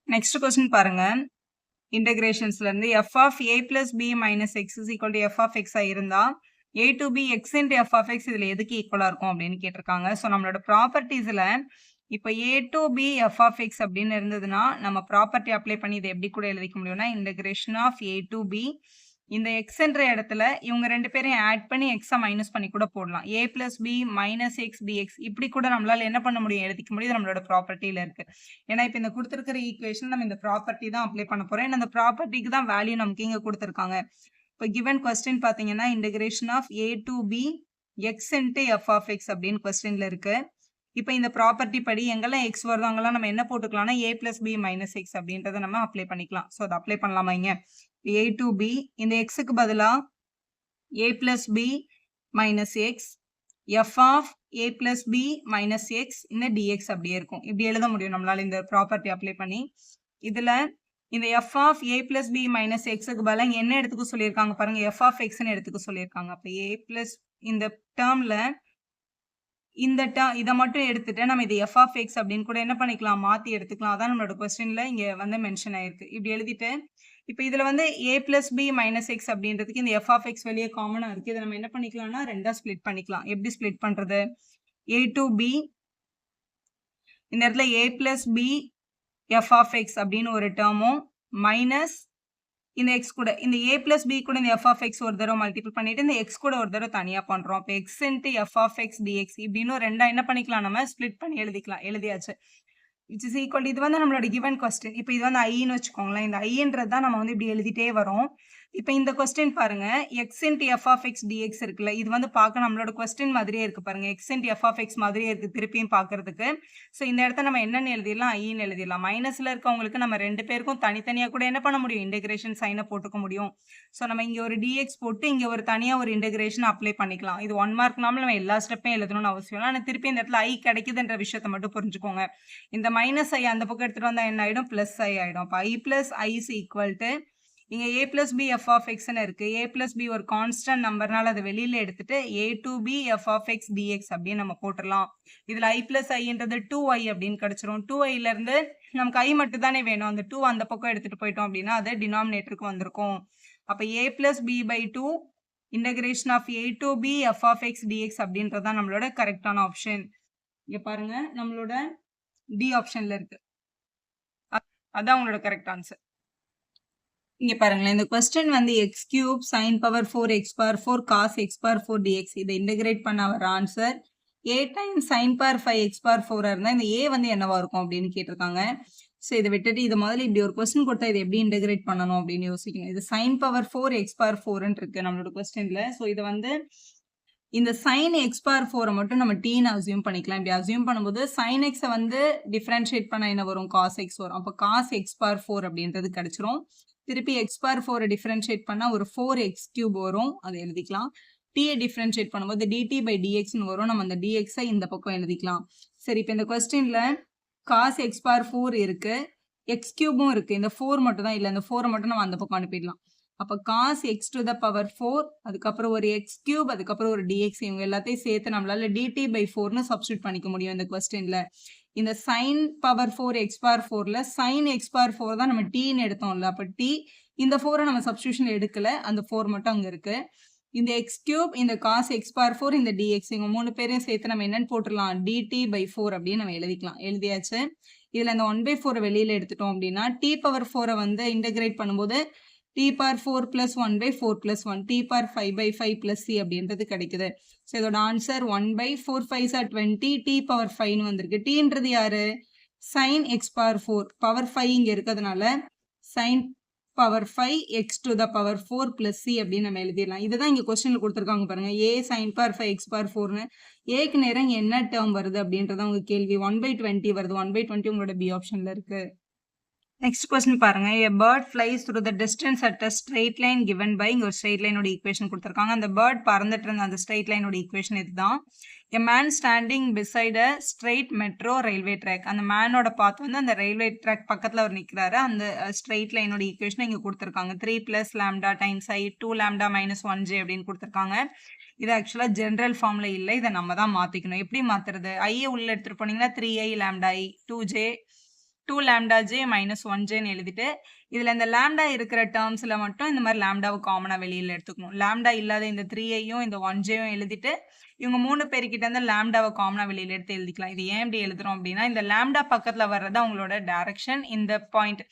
நெக்ஸ்ட் கொஸ்டின் பாருங்க. இன்டெகிரேஷன்ஸ்ல இருந்து f(a + b - x) = f(x) இருந்தா a to b x into f(x) இதுல எதுக்கு ஈக்குவலா இருக்கும் அப்படின்னு கேட்டிருக்காங்க. ஸோ நம்மளோட ப்ராப்பர்ட்டிஸ்ல இப்போ a to b f(x) அப்படின்னு இருந்ததுன்னா நம்ம ப்ராப்பர்ட்டி அப்ளை பண்ணி இதை எப்படி கூட எழுதிக்க முடியும்னா integration of a to b, இந்த x என்ற இடத்துல இவங்க ரெண்டு பேரையும் ஆட் பண்ணி x-ஐ மைனஸ் பண்ணி கூட போடலாம். a + b - x dx இப்படி கூட நம்மளால என்ன பண்ண முடியும்? எழுதிக்க முடியும். நம்மளோட ப்ராப்பர்ட்டியில இருக்கு. ஏன்னா இப்போ இந்த கொடுத்துருக்கிற ஈக்குவேஷன் நம்ம இந்த ப்ராப்பர்ட்டி தான் அப்ளை பண்ண போறோம். ஏன்னா அந்த ப்ராப்பர்ட்டிக்கு தான் வேல்யூ நமக்கு இங்க கொடுத்துருக்காங்க. இப்போ கிவன் கொஸ்டின் பார்த்தீங்கன்னா integration of a to b x into f(x) அப்படின்னு கொஸ்டின்ல இருக்கு. இப்போ இந்த ப்ராப்பர்ட்டி படி எங்கெல்லாம் x வருதோ அங்கெல்லாம் நம்ம என்ன போட்டுக்கலாம்னா a + b - x அப்படின்றத நம்ம அப்ளை பண்ணிக்கலாம். ஸோ அதை அப்ளை பண்ணலாமா? இங்க a to b இந்த xக்கு பதிலா a + b - x f of a + b - x இந்த dx அப்படியே இருக்கும். இப்படி எழுத முடியும் நம்மளால இந்த ப்ராப்பர்ட்டி அப்ளை பண்ணி. இதுல இந்த f of a + b - xக்கு பதிலா என்ன எடுத்துக்க சொல்லியிருக்காங்க பாருங்க, f of xன்னு எடுத்துக்க சொல்லியிருக்காங்க. அப்போ a + இந்த டேர்ம்ல இந்த இதை மட்டும் எடுத்துட்டு நம்ம இது f of x அப்படின்னு கூட என்ன பண்ணிக்கலாம்? மாத்தி எடுத்துக்கலாம். அதான் நம்மளோட கொஸ்டின்ல இங்க வந்து மென்ஷன் ஆயிருக்கு. இப்படி எழுதிட்டு இப்போ இதுல வந்து a + b - x அப்படின்றதுக்கு இந்த f of x வெளியே காமனா இருக்கு. இதை நம்ம என்ன பண்ணிக்கலாம்னா ரெண்டா ஸ்ப்ளிட் பண்ணிக்கலாம். எப்படி ஸ்ப்ளிட் பண்றது? a to b இந்த இடத்துல a + b f of x அப்படின்னு ஒரு டேர்மும் மைனஸ் இந்த x கூட இந்த a + b கூட இந்த f of x ஒரு தடவை மல்டிபிள் பண்ணிட்டு இந்த x கூட ஒரு தடவை தனியா பண்றோம். அப்போ x into f of x dx இப்படின்னு ரெண்டா என்ன பண்ணிக்கலாம்? நம்ம ஸ்ப்ளிட் பண்ணி எழுதிக்கலாம். எழுதியாச்சு. which is equal இது வந்து நம்மளோட given question. இப்போ இது வந்து ஐன்னு வச்சுக்கோங்களேன். இந்த ஐன்றது தான் நம்ம வந்து இப்படி எழுதிட்டே வரோம். இப்போ இந்த கொஸ்டின் பாருங்க, x into f of x dx இருக்குல்ல, இது வந்து பார்க்க நம்மளோட கொஸ்டின் மாதிரியே இருக்கு பாருங்க. x into f of x மாதிரியே இருக்கு திருப்பியும் பார்க்கறதுக்கு. ஸோ இந்த இடத்த நம்ம என்னன்னு எழுதிடலாம்? ஐன்னு எழுதிடலாம். மைனஸ்ல இருக்கவங்களுக்கு நம்ம ரெண்டு பேருக்கும் தனித்தனியா கூட என்ன பண்ண முடியும்? இன்டெகிரேஷன் சைனை போட்டுக்க முடியும். ஸோ நம்ம இங்க ஒரு dx போட்டு இங்க ஒரு தனியா ஒரு இன்டெகிரேஷன் அப்ளை பண்ணிக்கலாம். இது 1 மார்க்னால நம்ம எல்லா ஸ்டெப்பையும் எழுதணும்னு அவசியம் இல்லை. ஆனால் திருப்பி இந்த இடத்துல ஐ கிடைக்குதுன்ற விஷயத்த மட்டும் புரிஞ்சுக்கோங்க. இந்த -i அந்த பக்கம் எடுத்துட்டு வந்தா என்ன ஆயிடும்? +i ஆயிடும். அப்போ i + i is equal to இங்க a plus b f of xன்னு இருக்கு. a plus b ஒரு கான்ஸ்டன்ட் நம்பர்னால அதை வெளியில எடுத்துட்டு a to b f of x dx அப்படின்னு நம்ம போட்டுடலாம். இதுல i plus iன்றது 2i அப்படின்னு கிடைச்சிரும். 2iல இருந்து நமக்கு i மட்டும் தானே வேணும். அந்த 2 அந்த பக்கம் எடுத்துட்டு போயிட்டோம் அப்படின்னா அது டினாமினேட்டருக்கு வந்திருக்கும். அப்ப a plus b by 2 integration of a to b f of x dx அப்படின்றது தான் நம்மளோட கரெக்டான ஆப்ஷன். இங்க பாருங்க நம்மளோட டி ஆப்ஷன்ல இருக்கு. அதான் உங்களோட கரெக்ட் ஆன்சர். இங்க பாருங்களேன், இந்த கொஸ்டின் வந்து x cube sine power 4 X power 4 cos x power 4 dx இதை இன்டகிரேட் பண்ண வர answer A time sine power 5 x power 4 இருந்தால் இந்த ஏ வந்து என்னவா இருக்கும் அப்படின்னு கேட்டிருக்காங்க. ஸோ இதை விட்டுட்டு இது முதல்ல இப்படி ஒரு கொஸ்டின் கொடுத்தா இதை எப்படி இன்டகிரேட் பண்ணணும் அப்படின்னு யோசிக்கணும். இது சைன் பவர் 4 எக்ஸ் பவர் 4ன்னு இருக்கு நம்மளோட கொஸ்டின்ல. ஸோ இதை வந்து இந்த சைன் எக்ஸ் பவர் 4 மட்டும் நம்ம டீன்னு அசியூம் பண்ணிக்கலாம். இப்படி அசியூம் பண்ணும்போது சைன் எக்ஸை வந்து டிஃபரன்ஷியேட் பண்ண என்ன வரும், காஸ் எக்ஸ் வரும். அப்போ காஸ் எக்ஸ் பவர் 4 அப்படின்றது கிடைச்சிரும். திருப்பி எக்ஸ் பவர் 4 டிஃபரன்ஷியேட் பண்ணா ஒரு 4x கியூப் வரும், அதை எழுதிக்கலாம். t டிஃபரன்ஷியேட் பண்ணும்போது dt பை dxன்னு வரும். நம்ம அந்த dx-ஐ இந்த பக்கம் எழுதிக்கலாம். சரி, இப்போ இந்த கொஸ்டின்ல காஸ் எக்ஸ் பவர் 4 இருக்கு, எக்ஸ் கியூபும் இருக்கு. இந்த 4 மட்டும் தான் இல்லை, இந்த 4 மட்டும் நம்ம அந்த பக்கம் அனுப்பிடலாம். அப்போ cos x to the power 4, அதுக்கப்புறம் ஒரு எக்ஸ் கியூப், அதுக்கப்புறம் ஒரு dx, இவங்க எல்லாத்தையும் சேர்த்து நம்மளால dt பை 4ன்னு சப்ஸ்டியூட் பண்ணிக்க முடியும் இந்த கொஸ்டின்ல. இந்த சைன் பவர் 4 எக்ஸ் பவர் 4ல சைன் எக்ஸ் பவர் 4 தான் நம்ம டீன்னு எடுத்தோம்ல. அப்போ டி இந்த 4 நம்ம சப்ஸ்டியூஷன் எடுக்கல, அந்த 4 மட்டும் அங்கே இருக்கு. இந்த எக்ஸ் கியூப், இந்த காஸ் எக்ஸ் பவர் 4, இந்த dx, இவங்க 3 பேரையும் சேர்த்து நம்ம என்னன்னு போட்டுடலாம், dt பை 4 அப்படின்னு நம்ம எழுதிக்கலாம். எழுதியாச்சு. இதுல இந்த 1/4 வெளியில எடுத்துட்டோம் அப்படின்னா t பவர் 4 வந்து இன்டகிரேட் பண்ணும்போது t power 4 plus 1/4 plus 1 t power 5/5 plus c அப்படின்றது கிடைக்குது. ஸோ இதோட ஆன்சர் 1/4 5 are 20 t பவர் 5ன்னு வந்திருக்கு. டீன்றது யாரு, சைன் எக்ஸ் பவர் 4, பவர் 5 இங்க இருக்கிறதுனால sine power 5 x to the power 4 plus C அப்படின்னு நம்ம எழுதிடலாம். இதுதான் இங்க கொஸ்டின்ல கொடுத்துருக்காங்க பாருங்க, A sine power 5 x power 4ன்னு. ஏக்கு நேரம் என்ன டேர்ம் வருது அப்படின்றத உங்க கேள்வி. 1/20 வருது. 1/20 உங்களோட பி ஆப்ஷன்ல இருக்கு. நெக்ஸ்ட் கொஸ்டின் பாருங்க, a bird flies through the distance at a straight line given by, இங்க ஒரு ஸ்ட்ரெயிட் லைனோட ஈக்குவேஷன் கொடுத்துருக்காங்க. அந்த பேர்ட் பறந்துட்டு இருந்த அந்த ஸ்ட்ரெயிட் லைனோட ஈக்குவேஷன் இதுதான். a man standing beside a straight metro railway track, அந்த மேனோட பாத் வந்து அந்த ரயில்வே ட்ராக் பக்கத்துல அவர் நிக்கிறாரு. அந்த ஸ்ட்ரெயிட் லைனோட ஈக்குவேஷன் இங்க கொடுத்துருக்காங்க. 3 plus lambda times i 2 lambda minus 1j அப்படின்னு கொடுத்துருக்காங்க. இது ஆக்சுவலா ஜென்ரல் ஃபார்ம்ல இல்லை, இதை நம்ம தான் மாத்திக்கணும். எப்படி மாத்துறது, ஐயை உள்ள எடுத்துட்டு போனீங்கன்னா 3i lambda i 2j 2 lambda j minus 1jன்னு எழுதிட்டு இதுல இந்த லாம்டா இருக்கிற டேர்ம்ஸ்ல மட்டும் இந்த மாதிரி லாம்டாவை காமனா வெளியில எடுத்துக்கணும். லாம்டா இல்லாத இந்த 3ஐயும் இந்த 1jயும் எழுதிட்டு இவங்க 3 பேருக்கிட்ட இருந்து லாம்டாவை காமனா வெளியில எடுத்து எழுதிக்கலாம். இது ஏன் இப்படி எழுதுறோம் அப்படின்னா, இந்த லாம்டா பக்கத்துல வர்றது அவங்களோட டைரக்ஷன். இந்த point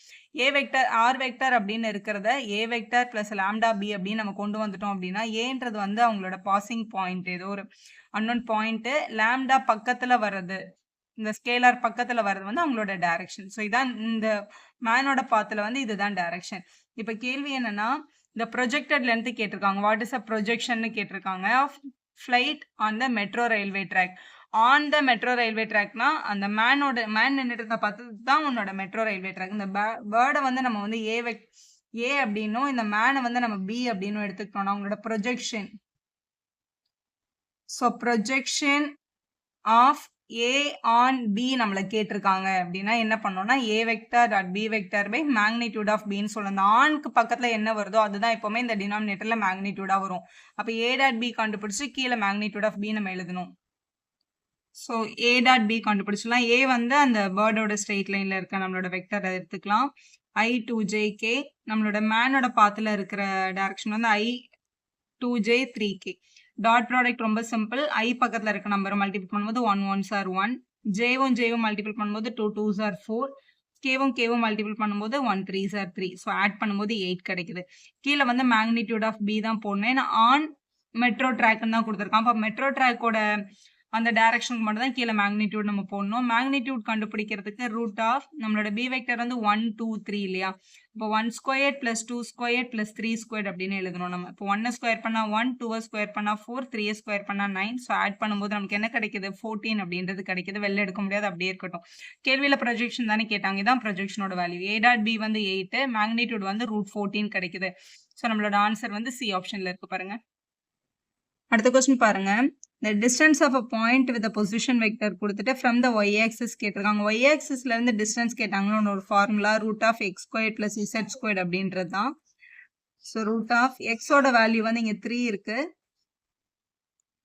A vector r vector அப்படின்னு இருக்கிறத A vector plus lambda B அப்படின்னு நம்ம கொண்டு வந்துட்டோம் அப்படின்னா, ஏன்றது வந்து அவங்களோட பாசிங் பாயிண்ட், ஏதோ ஒரு அன்னோன் பாயிண்ட். லாம்டா பக்கத்துல வர்றது, இந்த ஸ்கேலார் பக்கத்துல வர்றது வந்து அவங்களோட டைரக்ஷன். ஸோ இதான் இந்த மேனோட பாத்துல வந்து இதுதான் டைரக்ஷன். இப்ப கேள்வி என்னன்னா, இந்த ப்ரொஜெக்டட் லென்த் கேட்டிருக்காங்க. வாட் இஸ் அ ப்ரொஜெக்ஷன் கேட்டிருக்காங்க of flight on the metro railway track. On the metro railway ட்ராக்னா அந்த மேன் நின்றுட்டு இருந்த பார்த்து தான் உன்னோட மெட்ரோ ரயில்வே ட்ராக். இந்த பேர்டை வந்து நம்ம வந்து ஏ அப்படின்னும் இந்த மேனை வந்து நம்ம பி அப்படின்னும் எடுத்துக்கிட்டோம்னா அவங்களோட projection. So projection of A on B நம்மளை கேட்டிருக்காங்க அப்படின்னா என்ன பண்ணோம்னா, A vector dot B vector by magnitude of B ன்னு சொல்லணும். அந்த ஆன்க்கு பக்கத்துல என்ன வருதோ அதுதான் எப்பவுமே இந்த டினாமினேட்டர்ல மேக்னிடியூடா வரும். அப்ப A dot B கண்டுபிடிச்சு கீழே மேக்னிடியூட் ஆஃப் B நம்ம எழுதணும். So A dot B கண்டுபிடிச்சலாம். A வந்து அந்த பேர்டோட ஸ்ட்ரெயிட் லைன்ல இருக்க நம்மளோட வெக்டர் எடுத்துக்கலாம். I2jk, நம்மளோட மேனோட பாத்துல இருக்கிற டைரக்ஷன் வந்து I2j3k. டாட் ப்ராடக்ட் ரொம்ப சிம்பிள். ஐ பக்கத்துல இருக்க நம்பரை மல்டிபிள் பண்ணும்போது 1 1s are 1, ஜேவும் மல்டிபிள் பண்ணும்போது 2 2s are 4, கேவும் மல்டிபிள் பண்ணும்போது 1 3s are 3. ஸோ ஆட் பண்ணும்போது 8 கிடைக்குது. கீழே வந்து மேக்னிடியூட் ஆஃப் பி தான் போடணும். ஏன்னா ஆன் மெட்ரோ ட்ராக்னு தான் கொடுத்துருக்கான். அப்போ மெட்ரோ ட்ராக்கோட அந்த டைரக்ஷனுக்கு மட்டும் தான் கீழே மேக்னிடியூட் நம்ம போடணும். மேக்னிடியூட் கண்டுபிடிக்கிறதுக்கு ரூட் ஆஃப் நம்மளோட பி வெக்டர் வந்து 1 2 3 இல்லையா. இப்போ 1 square plus 2 square plus 3 square அப்படின்னு எழுதணும் நம்ம. இப்போ 1 ஸ்கொயர் பண்ணா 1, 2 ஸ்கொயர் பண்ணா 4, 3 ஸ்கொயர் பண்ணா 9. ஸோ ஆட் பண்ணும்போது நமக்கு என்ன கிடைக்குது, 14 அப்படின்றது கிடைக்குது. வெளில எடுக்க முடியாது, அப்படியே இருக்கட்டும். கேள்வியில ப்ரொஜெக்ஷன் தானே கேட்டாங்க, இதான் ப்ரொஜெக்ஷனோட வேல்யூ. A டாட் பி வந்து 8, மேக்னிடியூட் வந்து √14 கிடைக்குது. ஸோ நம்மளோட ஆன்சர் வந்து சி ஆப்ஷன்ல இருக்கு பாருங்க. அடுத்த கொஸ்டின் பாருங்க, the distance of a point with a position vector கொடுத்துட்டு from the y axis கேட்டிருக்காங்க. y axisல இருந்து distance கேட்டாங்கன்னா ஒரு formula root of x squared plus z squared அப்படின்றது தான். ஸோ ரூட் ஆஃப் எக்ஸோட வேல்யூ வந்து இங்கே 3 இருக்கு.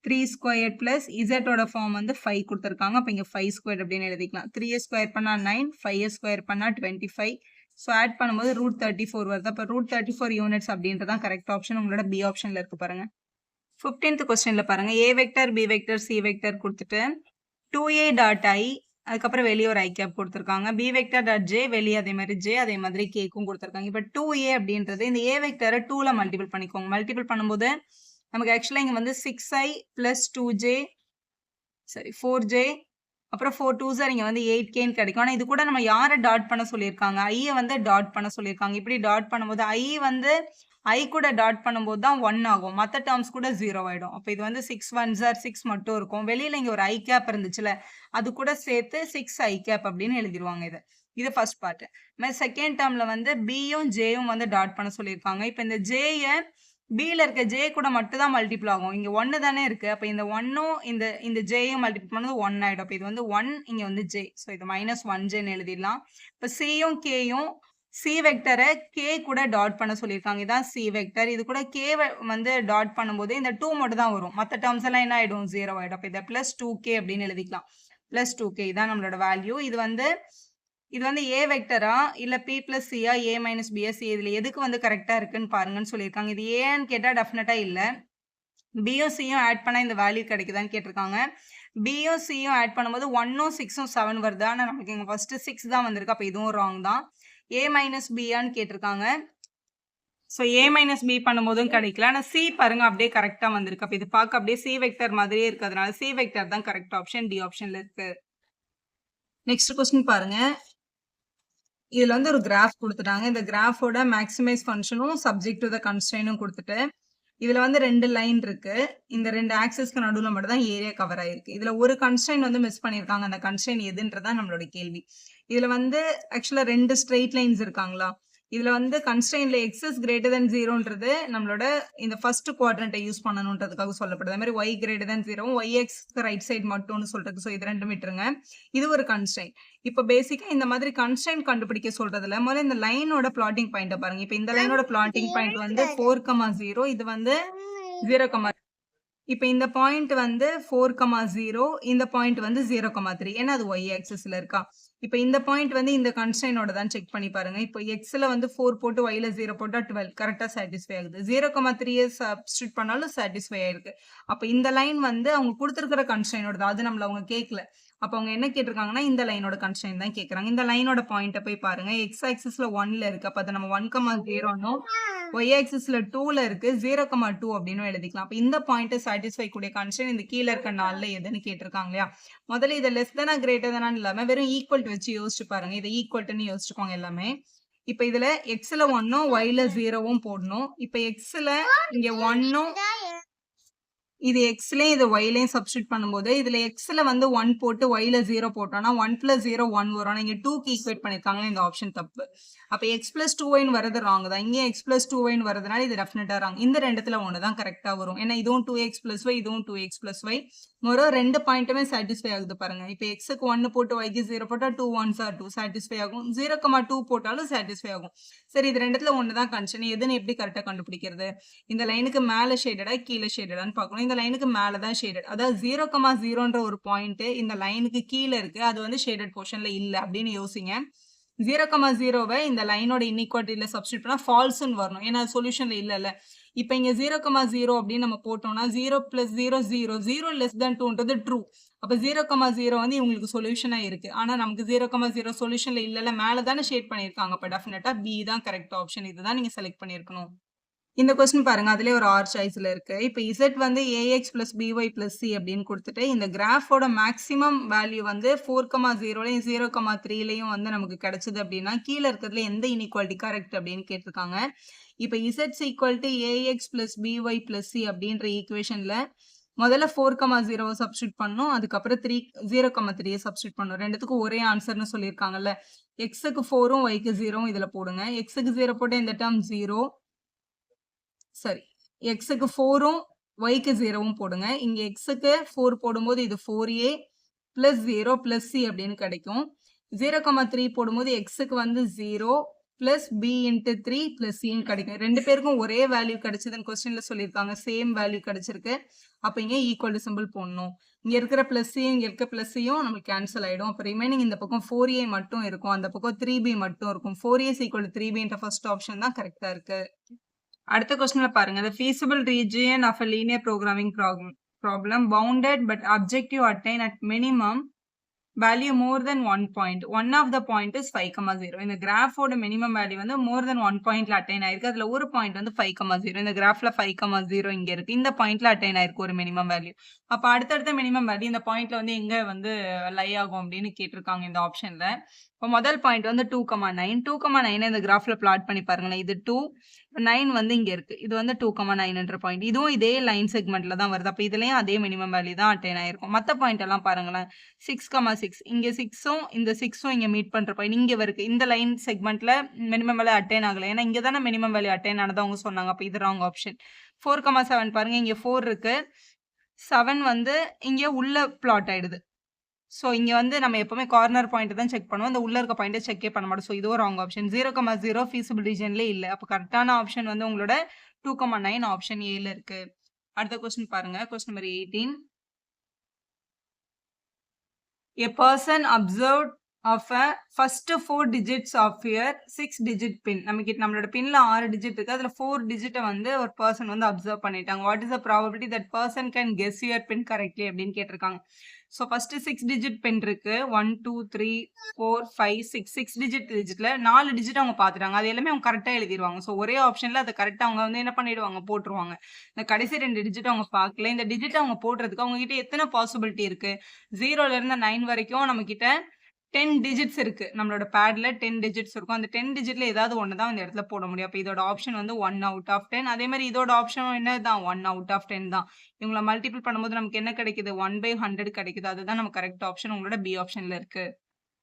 3 ஸ்கொயர் பிளஸ் இசட்டோட ஃபார்ம் வந்து 5 கொடுத்துருக்காங்க. அப்போ இங்கே 5 ஸ்கொயர் அப்படின்னு எழுதிக்கலாம். 3 ஸ்கொயர் பண்ணால் 9, 5 ஸ்கொயர் பண்ணால் 25. ஸோ ஆட் பண்ணும்போது ரூட் 34 வருது. அப்போ ரூட் 34 யூனிட்ஸ் அப்படின்றதான் கரெக்ட் ஆப்ஷன். உங்களோட பி ஆப்ஷனில் இருக்கு பாருங்க. 15th கொஸ்டினில் பாருங்க, A vector B vector C vector கொடுத்துட்டு 2a டாட் ஐ அதுக்கப்புறம் வெளியே ஒரு ஐ கேப் கொடுத்துருக்காங்க. பி வெக்டர் டாட் ஜே வெளியே அதே மாதிரி ஜே அதே மாதிரி கேக்கும் கொடுத்துருக்காங்க. இப்போ 2a அப்படின்றது இந்த ஏ வெக்டரை 2ல மல்டிபிள் பண்ணிக்கோங்க. மல்டிபிள் பண்ணும்போது நமக்கு ஆக்சுவலாக இங்கே வந்து 6i + 2j சரி 4j அப்புறம் 4 2s இங்கே வந்து 8kன்னு கிடைக்கும். ஆனால் இது கூட நம்ம யாரை டாட் பண்ண சொல்லியிருக்காங்க, ஐயை வந்து டாட் பண்ண சொல்லியிருக்காங்க. இப்படி டாட் பண்ணும்போது ஐ வந்து ஐ கூட டாட் பண்ணும்போது தான் 1 ஆகும். மற்ற டேர்ம்ஸ் கூட 0 ஆகிடும். அப்போ இது வந்து 6 1s are 6 மட்டும் இருக்கும். வெளியில் இங்கே ஒரு ஐ கேப் இருந்துச்சுல, அது கூட சேர்த்து 6 ஐ கேப் அப்படின்னு எழுதிடுவாங்க. இது ஃபர்ஸ்ட் பார்ட். செகண்ட் டேர்மில் வந்து பியும் ஜேயும் வந்து டாட் பண்ண சொல்லியிருக்காங்க. இப்போ இந்த ஜேயை பியில் இருக்க ஜே கூட மட்டும் தான் மல்டிபிள் ஆகும். இங்கே 1 தானே இருக்குது. அப்போ இந்த 1ம் இந்த ஜேயும் மல்டிபிள் பண்ணது 1 ஆகிடும். அப்போ இது வந்து 1, இங்கே வந்து ஜே. ஸோ இது -1jன்னு எழுதிடலாம். இப்போ சியும் கேயும் சி வெக்டரை கே கூட டாட் பண்ண சொல்லியிருக்காங்க. இதான் சி வெக்டர். இது கூட கே வந்து டாட் பண்ணும்போது இந்த 2 மட்டும் தான் வரும். மற்ற டேர்ம்ஸ் எல்லாம் என்ன ஆகிடும், 0 ஆகிடும். அப்போ இதை +2k அப்படின்னு எழுதிக்கலாம். +2k இதான் நம்மளோட வேல்யூ. இது வந்து ஏ வெக்டரா இல்லை பி + சியா ஏ - பியா சி இதில் எதுக்கு வந்து கரெக்டாக இருக்குன்னு பாருங்கன்னு சொல்லியிருக்காங்க. இது ஏன்னு கேட்டால் டெஃபினட்டாக இல்லை. பியும் சியும் ஆட் பண்ணால் இந்த வேல்யூ கிடைக்குதான்னு கேட்டிருக்காங்க. பியும் சியும் ஆட் பண்ணும்போது 1ம் 6ம் 7 வருது. ஆனால் நமக்கு இங்கே ஃபஸ்ட்டு 6 தான் வந்திருக்கு. அப்போ இதுவும் ராங் தான். ஏ - பியான்னு கேட்டிருக்காங்க. ஸோ ஏ - பி பண்ணும்போதும் கிடைக்கல. ஆனால் சி பாருங்க அப்படியே கரெக்டாக வந்திருக்கு. அப்போ இது பார்க்க அப்படியே சி வெக்டர் மாதிரியே இருக்கிறதுனால சி வெக்டர் தான் கரெக்ட் ஆப்ஷன். டி ஆப்ஷனில் இருக்கு. நெக்ஸ்ட் கொஸ்டின் பாருங்க. இதுல வந்து ஒரு கிராஃப் கொடுத்துட்டாங்க. இந்த கிராஃபோட மேக்ஸிமைஸ் ஃபங்க்ஷனும் சப்ஜெக்ட் டு த கன்ஸ்ட்ரெயினும் கொடுத்துட்டு இதுல வந்து 2 லைன் இருக்கு. இந்த 2 ஆக்சிஸ்க்கு நடுவில் மட்டும் தான் ஏரியா கவர் ஆயிருக்கு. இதுல ஒரு கன்ஸ்ட்ரெயின் வந்து மிஸ் பண்ணியிருக்காங்க. அந்த கன்ஸ்ட்ரெயின் எதுன்றதான் நம்மளோட கேள்வி. இதுல வந்து ஆக்சுவலா 2 ஸ்ட்ரெயிட் லைன்ஸ் இருக்காங்களா? இதுல வந்து கன்ஸ்ட்ரெயின்ல x is greater than 0ன்றது நம்மளோட இந்த ஃபர்ஸ்ட் குவாட்ரண்ட்டை யூஸ் பண்ணணுன்றதுக்காக சொல்லப்படுது. அதே மாதிரி y greater than 0 yx right side மட்டும்னு சொல்றது. ஸோ இது ரெண்டும் விட்டுருங்க. இது ஒரு கன்ஸ்ட்ரெயின். இப்போ பேசிக்கா இந்த மாதிரி கன்ஸ்ட்ரெயின் கண்டுபிடிக்க சொல்றதுல முதல்ல இந்த லைனோட பிளாட்டிங் பாயிண்ட்டை பாருங்க. இப்போ இந்த லைனோட பிளாட்டிங் பாயிண்ட் வந்து 4,0 இது வந்து 0, இப்போ இந்த பாயிண்ட் வந்து 4,0 இந்த பாயிண்ட் வந்து 0,3 ஏன்னா அது y ஆக்சிஸ்ல இருக்கா. இப்போ இந்த பாயிண்ட் வந்து இந்த கன்ஸ்ட்ரெயினோட தான் செக் பண்ணி பாருங்க. இப்போ எக்ஸ்ல வந்து 4 போட்டு yல 0 போட்டா 12 கரெக்டா சாட்டிஸ்ஃபை ஆகுது. 0,3 சப்ஸ்டிட் பண்ணாலும் சாட்டிஸ்ஃபை ஆயிருக்கு. அப்போ இந்த லைன் வந்து அவங்க கொடுத்துருக்கிற கன்ஸ்ட்ரெயினோட தான். அது நம்மள அவங்க கேட்கல. அப்போ அவங்க என்ன கேட்டிருக்காங்கன்னா இந்த லைனோட கன்ஸ்ட்ரெயின் தான் கேட்குறாங்க. இந்த லைனோட பாயிண்ட்டை போய் பாருங்க. எக்ஸ் ஆக்சிஸ்ல 1ல இருக்கு. அப்போ அதை நம்ம 1,0னும் y ஆக்சிஸ்ல 2ல இருக்கு 0,2 அப்படின்னு எழுதிக்கலாம். அப்போ இந்த பாயிண்ட்டை சாட்டிஸ்ஃபை கூடிய கன்ஸ்ட்ரெயின் இந்த கீழே இருக்க 4ல எதுன்னு கேட்டிருக்காங்க இல்லையா. முதல்ல இதை லெஸ் தானா கிரேட்டர் தானான்னு இல்லாம வெறும் ஈக்குவல் வச்சு யோசிச்சு பாருங்க. இதை ஈக்குவல்ட்டுன்னு யோசிச்சுக்கோங்க எல்லாமே. இப்போ இதுல எக்ஸ்ல 1ம் yல 0வும் போடணும். இப்போ எக்ஸ்ல இங்க 1ம் இது எக்ஸ்லயும் இது ஒய்லையும் சப்ஸ்டிட் பண்ணும்போது இதுல எக்ஸ்ல வந்து 1 போட்டு ஒய்ல 0 போட்டோம்னா 1 + 0 1 வரும். இங்க 2க்கு ஈக்குவேட் பண்ணிருக்காங்க. இந்த ஆப்ஷன் தப்பு. அப்ப x + 2y வரது ராங் தான். இங்கே x + 2y வரதுனால இது டெஃபினட்டா ராங். இந்த ரெண்டுத்துல ஒன்று தான் கரெக்டா வரும். ஏன்னா இதுவும் 2x + y இதுவும் 2x + y மொரோ ரெண்டு பாயிண்ட்டுமே சாட்டிஸ்ஃபை ஆகுது பாருங்க. இப்போ எக்ஸுக்கு 1 போட்டு ஒய்க்கு 0 போட்டா 2 1s are 2 சாட்டிஸ்ஃபை ஆகும். 0,2 போட்டாலும் சாட்டிஸ்ஃபை ஆகும். சரி இது ரெண்டுத்துல ஒன்று தான் கன்ஸ்ட்ரெயின். எதுன்னு எப்படி கரெக்டா கண்டுபிடிக்கிறது? இந்த லைனுக்கு மேல ஷேடடா கீழே ஷேடடான்னு பார்க்கணும். இந்த லைனுக்கு மேல தான் ஷேடட். அதாவது 0,0ன்ற ஒரு பாயிண்ட் இந்த லைனுக்கு கீழே இருக்கு. அது வந்து ஷேடட் போர்ஷன்ல இல்ல அப்படின்னு யோசிங்க. 0,0வை இந்த லைனோட இன்இக்வாலிட்டியில சப்ஸ்டிட் பண்ணா ஃபால்ஸ்ன்னு வரணும். ஏன்னா சொல்யூஷன்ல இல்ல. இப்போ இங்க 0,0 அப்படின்னு நம்ம போட்டோம்னா 0 + 0 0 0 <2 2ன்றது ட்ரூ. அப்ப 0,0 வந்து இவங்களுக்கு சொல்யூஷனா இருக்கு. ஆனா நமக்கு 0,0 சொல்யூஷன்ல இல்ல மேல தானே ஷேட் பண்ணிருக்காங்க. அப்ப டெஃபினட்டா பி தான் கரெக்ட் ஆப்ஷன். இதுதான் நீங்க செலக்ட் பண்ணிருக்கணும். இந்த கொஸ்டின் பாருங்க. அதுல ஒரு ஆர் சாய்ஸ்ல இருக்கு. இப்போ z வந்து ax + by + c அப்படின்னு கொடுத்துட்டு இந்த கிராஃபோட மேக்ஸிமம் வேல்யூ வந்து 4,0லையும் 0,3லையும் வந்து நமக்கு கிடைச்சது அப்படின்னா கீழே இருக்கிறதுல எந்த இன்இக்வாலிட்டி கரெக்ட் அப்படின்னு கேட்டிருக்காங்க. இப்போ z = ax + by + c அப்படின்ற ஈக்குவேஷன்ல முதல்ல 4,0 சப்ஸ்டிட் பண்ணும். அதுக்கப்புறம் 0,3 சப்ஸ்டிட் பண்ணும். ரெண்டுத்துக்கும் ஒரே ஆன்சர்னு சொல்லியிருக்காங்கல்ல. எக்ஸுக்கு 4ம் yக்கு 0ம் இதுல போடுங்க. எக்ஸுக்கு 0 போட்டு இந்த டேர்ம் 0. சரி எக்ஸுக்கு 4ம் yக்கு 0வும் போடுங்க. இங்க எக்ஸுக்கு 4 போடும்போது இது 4a + 0 + c அப்படின்னு கிடைக்கும். 0,3 போடும்போது எக்ஸுக்கு வந்து 0 பிளஸ் பி இன்ட்டு 3 பிளஸ் சின்னு கிடைக்கும். ரெண்டு பேருக்கும் ஒரே வேல்யூ கிடைச்சதுன்னு கொஸ்டின்ல சொல்லியிருக்காங்க. சேம் வேல்யூ கிடைச்சிருக்கு. அப்போ இங்கே ஈக்குவல் சிம்பிள் போடணும். இங்க இருக்கிற பிளஸ்ஸையும் இங்க இருக்க பிளஸ்ஸையும் நம்மளுக்கு கேன்சல் ஆயிடும். அப்போ ரிமைனிங் இந்த பக்கம் 4a மட்டும் இருக்கும், அந்த பக்கம் 3b மட்டும் இருக்கும். 4a is equal to 3b என்ற ஃபர்ஸ்ட் ஆப்ஷன் தான் கரெக்டா இருக்கு. அடுத்த கொஸ்டின்ல பாருங்க, the feasible region of a linear programming problem bounded but objective attain at minimum value more than 1 point. One of the point is 5,0. இந்த கிராஃபோட மினிமம் வேல்யூ வந்து more than 1 பாயிண்ட்ல அட்டைன் ஆயிருக்கு. அதுல ஒரு பாயிண்ட் வந்து 5,0. இந்த கிராஃப்ல 5,0 இங்க இருக்கு. இந்த பாயிண்ட்ல அட்டைன் ஆயிருக்கு ஒரு மினிமம் வேல்யூ. அப்ப அடுத்தடுத்த மினிமம் வேல்யூ இந்த பாயிண்ட்ல வந்து எங்க வந்து லை ஆகும் அப்படின்னு கேட்டிருக்காங்க இந்த ஆப்ஷன்ல. இப்போ முதல் பாயிண்ட் வந்து 2,9. 2,9 இந்த கிராஃப்ல பிளாட் பண்ணி பாருங்களேன். இது 2, 9 வந்து இங்க இருக்கு. இது வந்து 2,9 பாயிண்ட். இதுவும் இதே லைன் செக்மெண்ட்ல தான் வருது. அப்ப இதுலயும் அதே மினிமம் வேல்யூ தான் அட்டைன் ஆயிருக்கும். மத்த பாயிண்ட் எல்லாம் பாருங்களேன். 6,6 இங்க 6உம் இந்த 6உம் இங்க மீட் பண்ற பாயிண்ட் இங்க இருக்கு. இந்த லைன் செக்மெண்ட்ல மினிமம் வேல்யூ அட்டைன் ஆகல. ஏன்னா இங்க தானே மினிமம் வேல்யூ அட்டைன் ஆனது அவங்க சொன்னாங்க. அப்ப இது ராங் ஆப்ஷன். 4,7 பாருங்க, இங்க 4 இருக்கு. 7 வந்து இங்க உள்ள பிளாட் ஆயிடுது. ஸோ இங்க வந்து நம்ம எப்பவுமே கார்னர் பாயிண்ட் தான் செக் பண்ணுவோம். இந்த உள்ள இருக்க பாயிண்ட்டை செக்கே பண்ண மாட்டோம். ஸோ இதுவும் ராங் ஆப்ஷன். 0,0 ஃபீஸிபிள் ரீஜன்லேயே இல்லை. அப்போ கரெக்டான ஆப்ஷன் வந்து உங்களோட 2,9 ஆப்ஷன் ஏல இருக்கு. அடுத்த கொஸ்டின் பாருங்க, question number 18. A person observed of a first 4 digits of your 6 digit pin. நம்மளோட பின்ல 6 டிஜிட் இருக்கு. அதுல 4 டிஜிட்டை வந்து ஒரு பர்சன் வந்து அப்சர்வ் பண்ணிட்டாங்க. What is the probability that person can guess your pin correctly அப்படின்னு கேட்டிருக்காங்க. ஸோ ஃபர்ஸ்ட் 6 டிஜிட் பின் இருக்கு. 1 2 3 4 5 6 டிஜிட்ல 4 டிஜிட் அவங்க பார்த்துட்டாங்க. அது எல்லாமே அவங்க கரெக்டாக எழுதிடுவாங்க. ஸோ ஒரே ஆப்ஷன்ல அதை கரெக்டாக அவங்க வந்து என்ன பண்ணிடுவாங்க, போட்டுருவாங்க. இந்த கடைசி 2 டிஜிட் அவங்க பார்க்கல. இந்த டிஜிட் அவங்க போடுறதுக்கு அவங்க கிட்ட எத்தனை பாசிபிலிட்டி இருக்கு? 0ல இருந்து 9 வரைக்கும் நம்ம கிட்ட 10 டிஜிட்ஸ் இருக்கு. நம்மளோட பேட்ல 10 டிஜிட்ஸ் இருக்கும். அந்த 10 டிஜிட்ல ஏதாவது ஒன்று தான் இந்த இடத்துல போட முடியும். அப்போ இதோட ஆப்ஷன் வந்து 1 out of 10. அதே மாதிரி இதோட ஆப்ஷன் என்ன தான் 1 out of 10 தான். இவங்களை மல்டிபிள் பண்ணும்போது நமக்கு என்ன கிடைக்குது? 1/100 கிடைக்குது. அதுதான் நம்ம கரெக்ட் ஆப்ஷன் உங்களோட பி ஆப்ஷன்ல இருக்கு.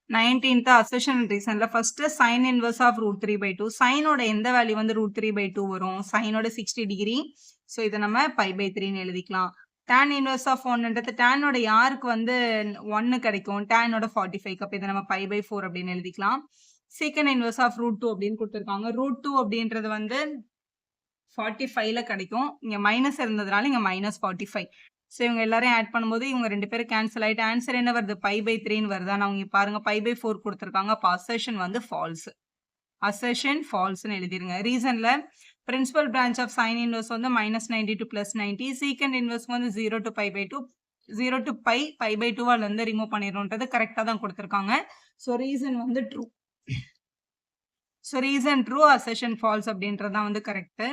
19th அசர்ஷன் ரீசன்ல ஃபர்ஸ்ட் sin இன்வர்ஸ் ஆஃப் √3/2. சைனோட எந்த வேல்யூ வந்து √3/2 வரும்? சைனோட 60 டிகிரி. ஸோ இதை நம்ம π/3ன்னு எழுதிக்கலாம். tan இன்வர்ஸ் ஆஃப் 1ன்றது டேனோட யாருக்கு வந்து 1 கிடைக்கும்? டேனோட 45. அப்போ இதை நம்ம π/4 அப்படின்னு எழுதிக்கலாம். சீக்கன் இன்வர்ஸ் ஆஃப் √2 அப்படின்னு கொடுத்துருக்காங்க. √2 அப்படின்றது வந்து 45ல கிடைக்கும். இங்க மைனஸ் இருந்ததுனால இங்க -45. ஸோ இவங்க எல்லாரையும் ஆட் பண்ணும்போது இவங்க 2 பேரும் கேன்சல் ஆயிட்டு ஆன்சர் என்ன வருது? π/3ன்னு வருது. ஆனால் அவங்க பாருங்க π/4 கொடுத்துருக்காங்க. அப்போ அசர்ஷன் வந்து ஃபால்ஸ். அசர்ஷன் ஃபால்ஸ்ன்னு எழுதிருங்க. ரீசன்ல principal branch of sine inverse வந்து -90 to +90. சீக்கண்ட் இன்வர்ஸ் வந்து 0 to π/2. 0 to π/2 இருந்து ரிமூவ் பண்ணிடணுன்றது கரெக்டாக தான் கொடுத்துருக்காங்க. ஸோ ரீசன் வந்து true. So reason true, assertion false அப்படின்றது தான் வந்து கரெக்ட்.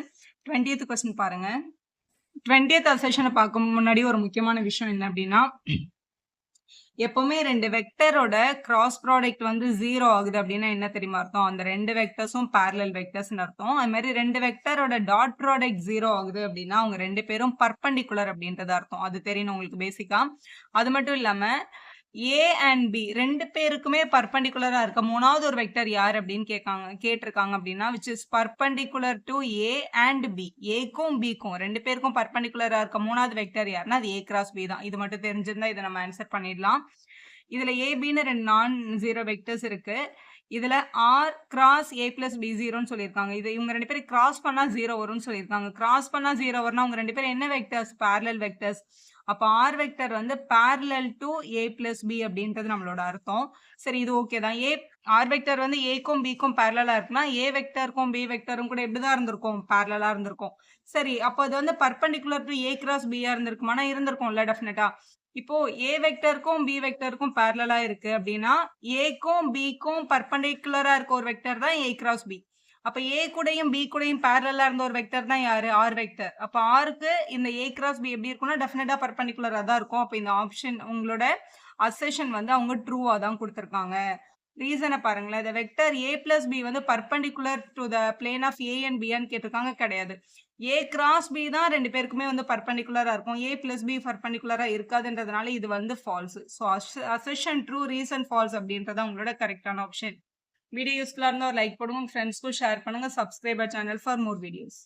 20th கொஸ்டின் பாருங்க. 20th அசர்ஷனை பார்க்க முன்னாடி ஒரு முக்கியமான விஷயம் என்ன அப்படின்னா, எப்பவுமே 2 வெக்டரோட கிராஸ் ப்ராடக்ட் வந்து 0 ஆகுது அப்படின்னா என்ன தெரியுமா அர்த்தம்? அந்த 2 வெக்டர்ஸும் parallel வெக்டர்ஸ்னு அர்த்தம். அது மாதிரி 2 வெக்டரோட டாட் ப்ராடக்ட் 0 ஆகுது அப்படின்னா அவங்க 2 பேரும் பர்பண்டிகுலர் அப்படின்றது அர்த்தம். அது தெரியணும் உங்களுக்கு பேசிக்கா. அது மட்டும் இல்லாம A and B 2 பேருக்குமே பர்பண்டிகுலரா இருக்க மூணாவது ஒரு வெக்டர் யார் அப்படின்னு கேட்டிருக்காங்க அப்படின்னா which is perpendicular to A and B. ஏக்கும் பிக்கும் 2 பேருக்கும் பர்பண்டிகுலரா இருக்க மூணாவது வெக்டர் யாருன்னா அது A cross B தான். இது மட்டும் தெரிஞ்சிருந்தா இதை நம்ம ஆன்சர் பண்ணிடலாம். இதுல ABன்னு 2 நான் ஜீரோ வெக்டர்ஸ் இருக்கு. இதுல R cross A plus B 0ன்னு சொல்லியிருக்காங்க. இது இவங்க 2 பேரும் கிராஸ் பண்ணா 0 வரும்னு சொல்லியிருக்காங்க. கிராஸ் பண்ணா 0 வரும்னா அவங்க 2 பேரும் என்ன வெக்டர்ஸ்? parallel vectors. அப்போ R வெக்டர் வந்து parallel to A plus B அப்படின்றது நம்மளோட அர்த்தம். சரி, இது ஓகே தான். R வெக்டர் வந்து ஏக்கும் பிக்கும் parallel இருக்குன்னா A வெக்டருக்கும் B வெக்டரும் கூட எப்படிதான் இருந்திருக்கும்? parallel இருந்திருக்கும். சரி, அப்போ அது வந்து perpendicular to A cross B இருந்திருக்குமானா இருந்திருக்கும்ல டெஃபினட்டா. இப்போ A வெக்டருக்கும் B வெக்டருக்கும் parallel இருக்கு அப்படின்னா Aக்கும் Bக்கும் பர்பண்டிகுலரா இருக்க ஒரு வெக்டர் தான் A cross B. அப்ப A கூடயும் B கூடயும் parallel இருந்த ஒரு வெக்டர் தான் யாரு? R vector. அப்ப Rக்கு இந்த A cross B எப்படி இருக்கும்னா டெஃபினட்டா பர்பண்டிகுலரா தான் இருக்கும். அப்ப இந்த ஆப்ஷன் உங்களோட அசர்ஷன் வந்து அவங்க ட்ரூவா தான் கொடுத்திருக்காங்க. ரீசனை பாருங்களேன். இந்த வெக்டர் A plus B வந்து perpendicular to the plane of A and B ன்னு கேட்டிருக்காங்க. கிடையாது. A cross B தான் 2 பேருக்குமே வந்து பர்பண்டிகுலரா இருக்கும். A plus B பர்பண்டிகுலரா இருக்காதுன்றதுனால இது வந்து false. So assertion true, reason false அப்படின்றத உங்களோட கரெக்டான ஆப்ஷன். வீடியோ யூஸ்ஃபுல்லாக இருந்தால் ஒரு லைக் போடுங்க, உங்கள் ஃப்ரெண்ட்ஸ்க்கும் ஷேர் பண்ணுங்கள். Subscriber channel for more videos.